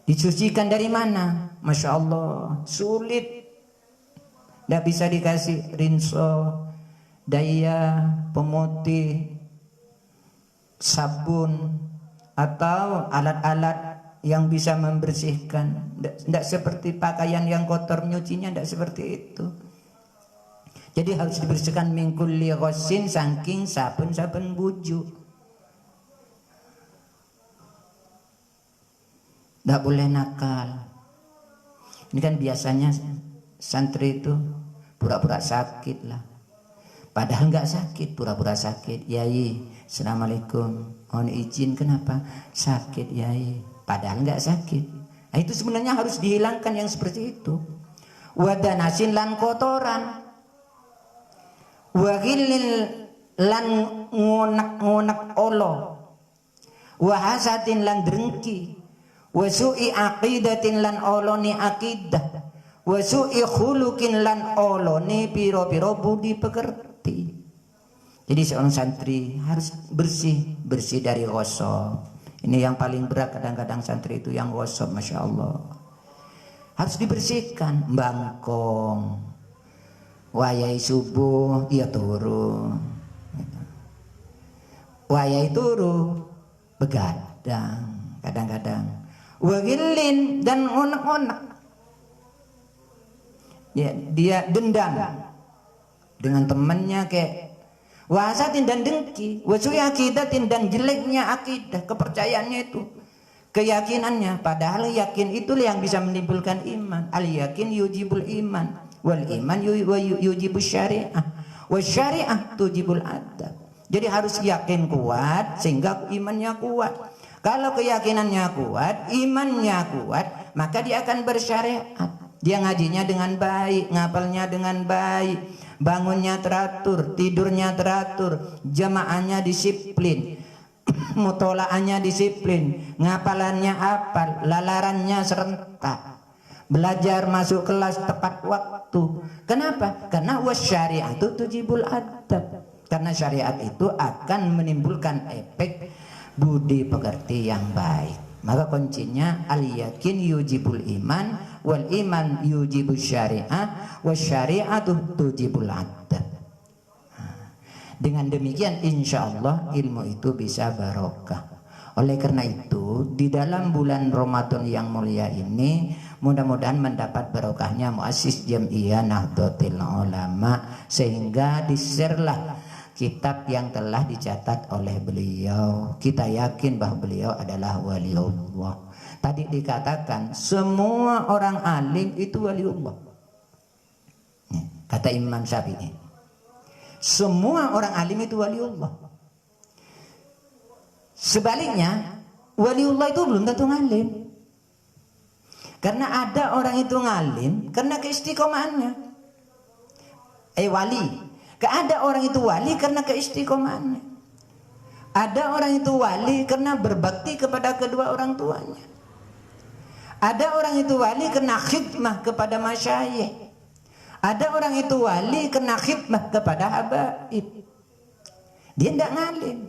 Disucikan dari mana? Masya Allah, sulit. Tidak bisa dikasih rinso, daya, pemutih, sabun, atau alat-alat yang bisa membersihkan. Tidak seperti pakaian yang kotor, nyucinya tidak seperti itu. Jadi harus dibersihkan min kulli ghassin, saking sabun-sabun buju. Tidak boleh nakal. Ini kan biasanya santri itu pura-pura sakit lah. Padahal nggak sakit, pura-pura sakit. Yai, assalamualaikum. Mohon izin, kenapa? Sakit yai. Padahal nggak sakit. Nah, itu sebenarnya harus dihilangkan yang seperti itu. Wadanasin lan kotoran. Wagilil lan ngunek-ngunek olo. Wahasatin lan drengki. Wasu'i aqidatin lan oloni akidah, wasu'i khuluqin lan oloni piro-piro budi pekerti. Jadi seorang santri harus bersih dari gosok. Ini yang paling berat kadang-kadang santri itu yang gosok, Masya Allah. Harus dibersihkan. Bangkong, wayai subuh ia turu, wayai turu begadang kadang-kadang. Wagilin dan onak-onak, ya, dia dendam dengan temannya, kayak wasatin dan dengki, wasui akidatin dan jeleknya akidah, kepercayaannya itu, keyakinannya. Padahal yakin itu yang bisa menimbulkan iman. Al yakin yujibul iman, wal iman yujibul syariah, wal syariah tujibul adab. Jadi harus yakin kuat sehingga imannya kuat. Kalau keyakinannya kuat, imannya kuat, maka dia akan bersyariat. Dia ngajinya dengan baik, ngapalnya dengan baik, bangunnya teratur, tidurnya teratur, jamaahnya disiplin, mutolaannya disiplin, ngapalannya apal, lalarannya serentak, belajar masuk kelas tepat waktu. Kenapa? Karena wasyariatu tujibul adab. Karena syariat itu akan menimbulkan efek budi pekerti yang baik. Maka kuncinya al yakin yujibul iman, wal iman yujibul syariah, was syariatu tujibul adab. Dengan demikian insya Allah ilmu itu bisa barokah. Oleh karena itu di dalam bulan Ramadan yang mulia ini mudah-mudahan mendapat barokahnya Muassis Jam'iyah Nahdlatul Ulama, sehingga di-share-lah kitab yang telah dicatat oleh beliau. Kita yakin bahwa beliau adalah waliullah. Tadi dikatakan semua orang alim itu waliullah. Kata Imam Syafi'i, semua orang alim itu waliullah. Sebaliknya, waliullah itu belum tentu ngalim. Karena ada orang itu ngalim karena keistiqomahannya. Wali. Ada orang itu wali karena keistiqomahannya. Ada orang itu wali karena berbakti kepada kedua orang tuanya. Ada orang itu wali karena khidmah kepada masyayikh. Ada orang itu wali karena khidmah kepada habaib. Dia tidak ngalim.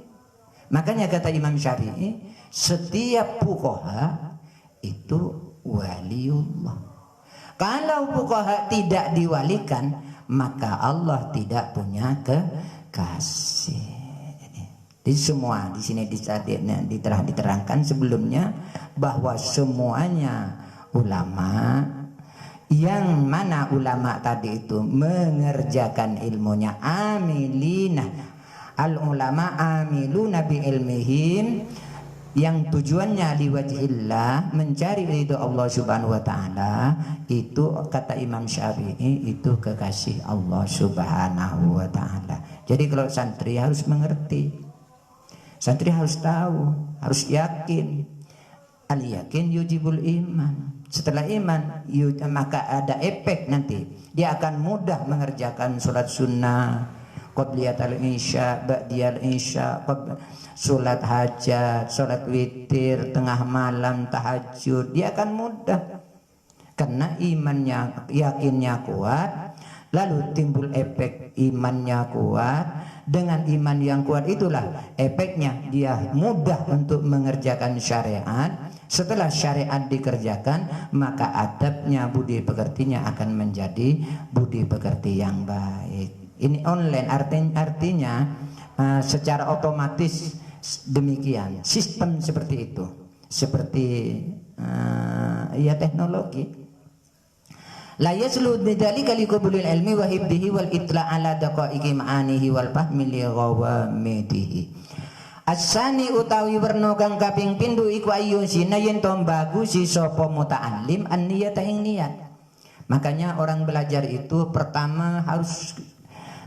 Makanya kata Imam Syafi'i, setiap fuqaha itu waliullah. Kalau fuqaha tidak diwalikan, maka Allah tidak punya kekasih. Jadi semua di sini diterangkan sebelumnya bahwa semuanya ulama, yang mana ulama tadi itu mengerjakan ilmunya, amilina, al ulama amiluna bi ilmihim, yang tujuannya liwajhillah, mencari ridho Allah subhanahu wa ta'ala. Itu kata Imam Syafi'i, itu kekasih Allah subhanahu wa ta'ala. Jadi kalau santri harus mengerti, santri harus tahu, harus yakin Al yakin yujibul iman. Setelah iman maka ada efek nanti. Dia akan mudah mengerjakan sholat sunnah, qabliyat al-isya, ba'diyal isya, sholat hajat, sholat witir, tengah malam, tahajud. Dia akan mudah karena imannya, yakinnya kuat. Lalu timbul efek imannya kuat. Dengan iman yang kuat itulah efeknya dia mudah untuk mengerjakan syariat. Setelah syariat dikerjakan, maka adabnya, budi pekertinya akan menjadi budi pekerti yang baik. Ini online artinya secara otomatis demikian. Sistem seperti itu, seperti ya teknologi. La yaslu bidzalika liqabulil ilmi wa hibdihi wal itla' ala daqaiqi ma'anihi wal fahmi li ghawamidihi. Asani utawi werna kang kaping pindho iku ayyusina yen to bagusi sapa muta'allim an-niyata ing niat. Makanya orang belajar itu pertama harus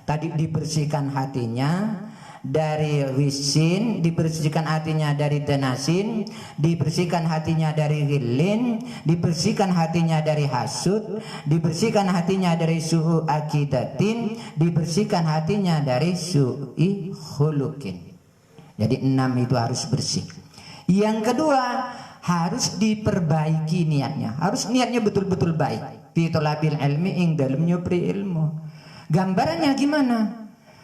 tadi dibersihkan hatinya dari wisin, dibersihkan hatinya dari tenasin, dibersihkan hatinya dari ghillin, dibersihkan hatinya dari hasud, dibersihkan hatinya dari su'u akidatin, dibersihkan hatinya dari su'i khuluqin. Jadi 6 itu harus bersih. Yang kedua, harus diperbaiki niatnya. Harus niatnya betul-betul baik. Fi talabil ilmi ing dalem nyupri ilmu. Gambarannya gimana?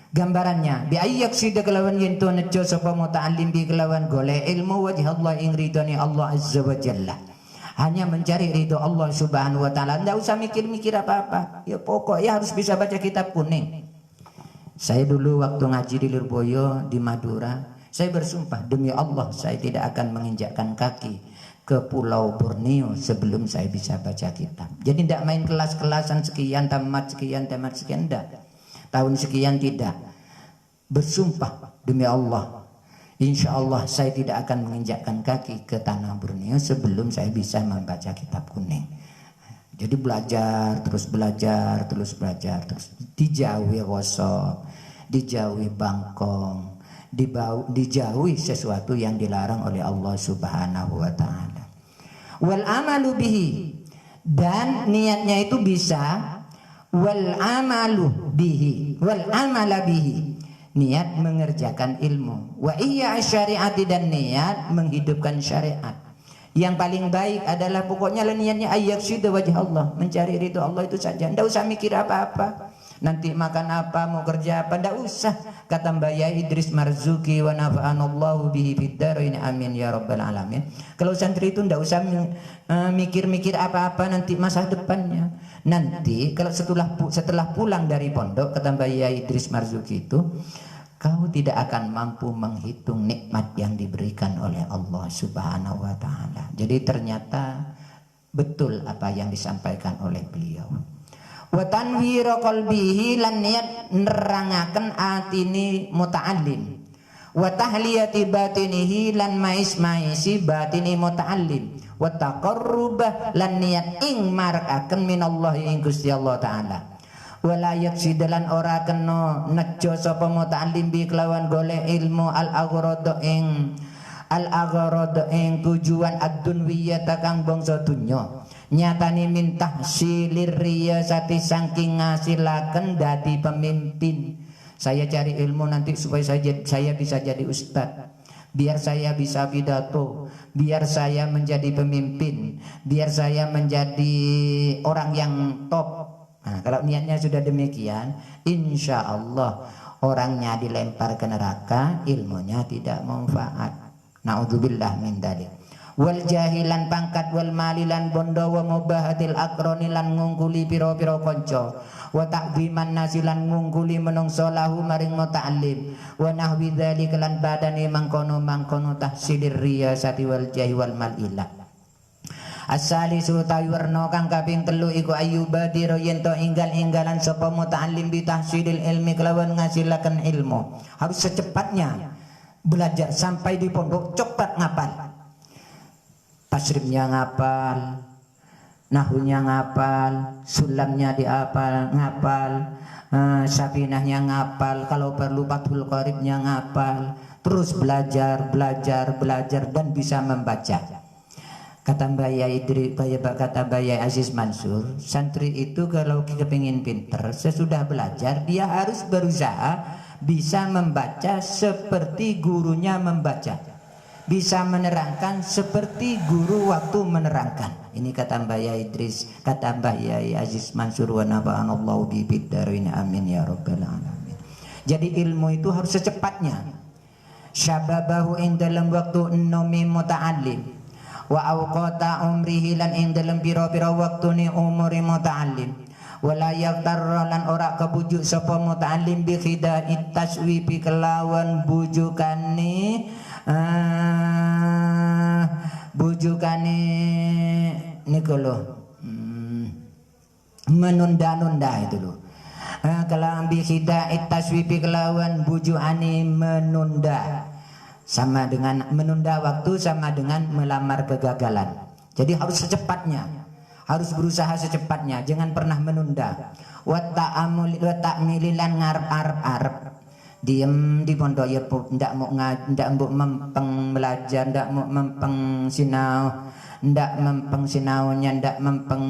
Gambarannya bi ayyak sida kelawan yen to nejo sapa muta'allim bi kelawan golek ilmu wajh Allah ing ridani Allah azza wa jalla. Hanya mencari ridho Allah subhanahu wa ta'ala. Tidak usah mikir-mikir apa-apa. Ya pokoknya harus bisa baca kitab kuning. Saya dulu waktu ngaji di Lirboyo di Madura, saya bersumpah demi Allah saya tidak akan menginjakkan kaki ke Pulau Borneo sebelum saya bisa baca kitab. Jadi tidak main kelas-kelasan sekian tamat sekian enggak. Tahun sekian tidak. Bersumpah demi Allah, insya Allah saya tidak akan menginjakkan kaki ke tanah Borneo sebelum saya bisa membaca kitab kuning. Jadi belajar terus dijauhi gosok, dijauhi bangkong, dijauhi sesuatu yang dilarang oleh Allah subhanahu wa ta'ala. Wal amalu bihi, dan niatnya itu bisa wal amalu bihi, wal amala bihi, niat mengerjakan ilmu, wa iya syariati, dan niat menghidupkan syariat. Yang paling baik adalah pokoknya niatnya ayyaqsida wajh Allah, mencari ridho Allah itu saja. Tidak usah mikir apa-apa, nanti makan apa, mau kerja apa, tidak usah. Kata Mbak Yai Idris Marzuki, wa nafa'anallahu bihi fid dharain amin ya rabbal alamin. Kalau santri itu tidak usah mikir-mikir apa-apa nanti masa depannya. Nanti kalau setelah pulang dari pondok, kata Mbak Yai Idris Marzuki itu, kau tidak akan mampu menghitung nikmat yang diberikan oleh Allah subhanahu wa ta'ala. Jadi ternyata betul apa yang disampaikan oleh beliau. Wa tanwira qalbihi, lan niat nerangaken atine muta'allim. Wa tahliyati batinihi, lan mais-maisi batini muta'allim. Wa taqarrubah, lan niat ing marakaken minallahi ing Gusti Allah taala. Wala yaksidalan ora kena nejo sapa muta'allim bi kelawan golek ilmu al-aghrad ing tujuan ad-dunwiyah kang bangsa dunya. Nyatani min tahsilir riyasati saking ngasilaken dadi pemimpin. Saya cari ilmu nanti supaya saya bisa jadi ustadz, biar saya bisa pidato, biar saya menjadi pemimpin, biar saya menjadi orang yang top. Nah, kalau niatnya sudah demikian, insya Allah orangnya dilempar ke neraka, ilmunya tidak manfaat. Naudzubillah min dzalik. Wal jahilan pangkat, wal malilan bondo, wa mubahatil akroni lan ngungkuli piro-piro konco, wa ta'ziman nasilan ngungkuli menungso lahu maring muta'allim, wa nahwi dzalika lan badani mangkono tahsilir riyasati wal jahi wal malila. As-salisu tawi warna kang kaping 3 iku ayyubadira yen to inggal-inggalan sapa muta'allim bi tahsilil ilmi kelawan ngasilaken ilmu. Harus secepatnya belajar sampai di pondok cepat ngapal. Tasrifnya ngapal, nahunya ngapal, sulamnya diapal, ngapal, safinahnya ngapal, kalau perlu fathul qaribnya ngapal, terus belajar dan bisa membaca. Kata Mbak Yai Aziz Mansur, santri itu kalau kepingin pinter, sesudah belajar dia harus berusaha bisa membaca seperti gurunya membaca, bisa menerangkan seperti guru waktu menerangkan. Ini kata Mbak Yai kata Mbak Yai Aziz Mansur, wa nafa'anallahu bi bidarin, amin ya rabbal alamin. Jadi ilmu itu harus secepatnya. Syababahu ing dalam waktu nomi muta'allim, wa awqata umrihi lan ing dalam pira-pira waktune umuri muta'allim, wala yaktarra lan ora kebujuk sapa muta'allim bi khidai taswibi kelawan bujukane niku lho, menunda-nunda itu lho. Kalau bi khidai taswibi kelawan bujukane menunda, sama dengan menunda waktu, sama dengan melamar kegagalan. Jadi harus secepatnya, harus berusaha secepatnya, jangan pernah menunda. Wa ta'mililan ngarep-arep, diem di pondok ya ndak mau mempeng belajar, ndak mau mempeng sinau, ndak mempeng sinaunya, ndak mempeng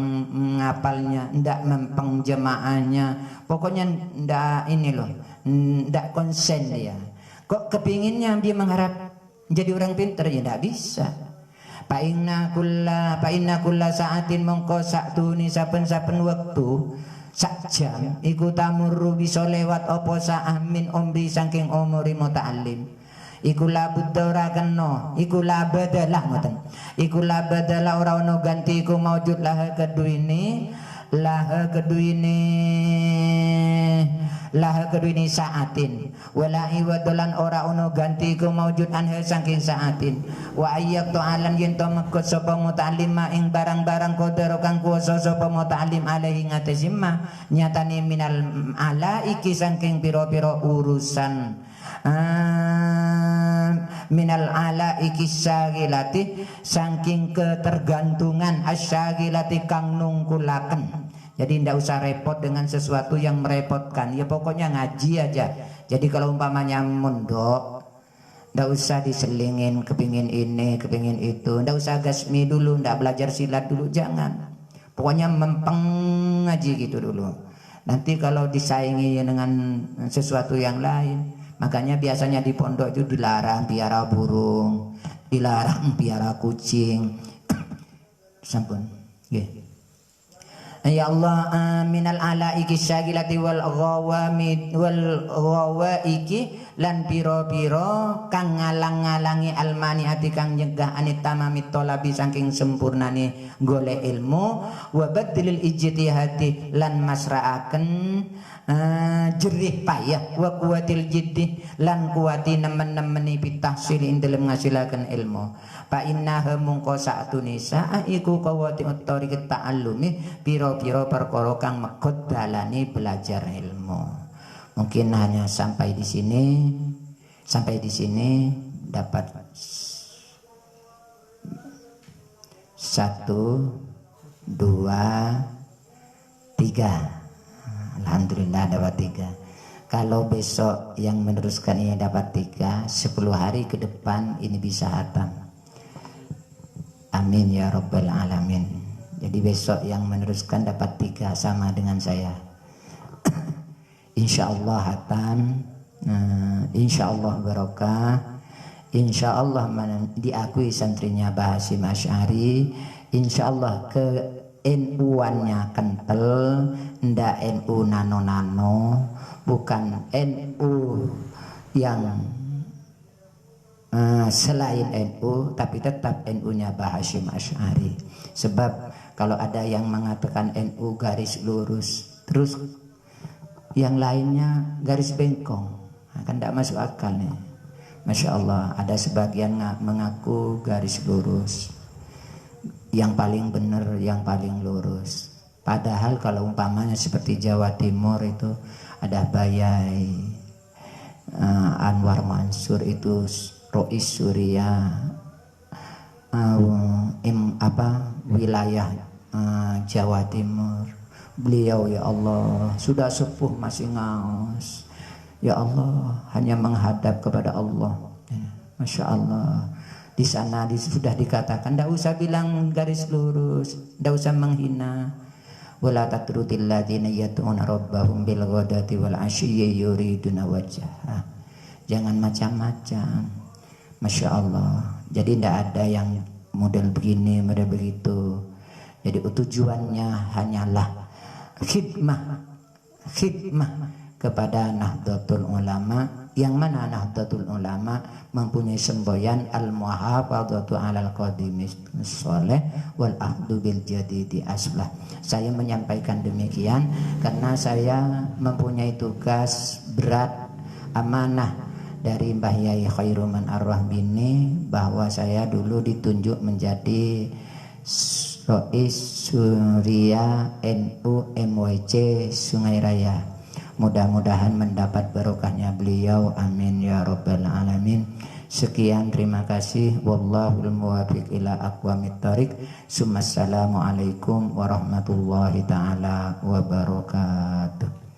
ngapalnya, ndak mempeng jemaahnya, pokoknya ndak ini loh, ndak konsen dia. Kok kepinginnya dia mengharap jadi orang pinter, ya tidak bisa. Fa inna kulla sa'atin mongko saktune saben-saben wektu sak jam iku tamurru bisa lewat apa sa'ah min umri saking umuri muta'allim. Iku la budda ora kena, iku la badalah ngoten. Iku la badalah ora ono ganti iku maujud lah keduine saatin, wala iwadolan ora ono ganti ku maujud anha saking saatin. Wa ayyak ta'alan yen to mekut sapa muta'allim ing barang-barang qadar kang kuwasa sapa muta'allim alaihi ngatesimma nyatane minal ala iki saking pira-pira urusan minal ala iki syagilati saking ketergantungan asyagilati kang nungkulaken. Jadi tidak usah repot dengan sesuatu yang merepotkan, ya pokoknya ngaji aja. Jadi kalau umpamanya mondok, tidak usah diselingin kepingin ini kepingin itu, tidak usah gasmi dulu, tidak belajar silat dulu, jangan. Pokoknya mempeng ngaji gitu dulu. Nanti kalau disaingi dengan sesuatu yang lain, makanya biasanya di pondok itu dilarang piara burung, dilarang piara kucing. Sampun, nggih. Ya Allah, minal alaiki syagilati wal ghawaiki lan piro-piro kang ngalang-ngalangi almaniati kang nyegah anit tamamit tolabi saking sempurnane golek ilmu, wa badlil ijtihadi lan masraaken jerih payah, wa kuwatil jiddi lan kuwati nemen-nemeni pitahsil ing dalem ngasilaken ilmu. Fa innaha mungko saatune sa'a iku kawati tariqat ta'allumi piro-piro perkara kang mekut dalane belajar ilmu. Mungkin hanya sampai di sini dapat 1, 2, 3. Alhamdulillah dapat 3. Kalau besok yang meneruskan ini dapat 3, 10 hari ke depan ini bisa hatam. Amin ya rabbal alamin. Jadi besok yang meneruskan dapat 3 sama dengan saya. Insyaallah hatam, insyaallah barokah, insyaallah diakui santrinya Mbah Hasyim Asy'ari, insyaallah ke NU-annya kental, ndak NU nano-nano, bukan NU yang selain NU, tapi tetap NU-nya Mbah Hasyim Asy'ari. Sebab kalau ada yang mengatakan NU garis lurus, terus yang lainnya garis bengkong, kan tidak masuk akal nih. Masya Allah, ada sebagian mengaku garis lurus, yang paling benar, yang paling lurus. Padahal kalau umpamanya seperti Jawa Timur itu ada Bayai Anwar Mansur itu Rois Surya wilayah Jawa Timur. Beliau ya Allah sudah sepuh masih ngaos. Ya Allah hanya menghadap kepada Allah. Masya Allah Di sana sudah dikatakan, tidak usah bilang garis lurus, tidak usah menghina. Wala tatrudil ladzina yad'una rabbahum bil ghadati wal 'ashiyyi yuriduna wajhah. Jangan macam-macam. Masya Allah. Jadi tidak ada yang model begini, model begitu. Jadi tujuannya hanyalah khidmah kepada Nahdlatul Ulama, yang mana Nahdlatul Ulama mempunyai semboyan al-muhafadzatu 'alal qadimis sholeh wal akhdhu bil jadidi aslah. Saya menyampaikan demikian karena saya mempunyai tugas berat amanah dari Mbah Yai Khairuman Ar-Rahbini, bahwa saya dulu ditunjuk menjadi Rois Surya NU MWC Sungai Raya. Mudah-mudahan mendapat barokahnya beliau, amin ya rabbal alamin. Sekian, terima kasih. Wallahul muwaffiq ila aqwamit thoriq. Assalamualaikum warahmatullahi taala wabarakatuh.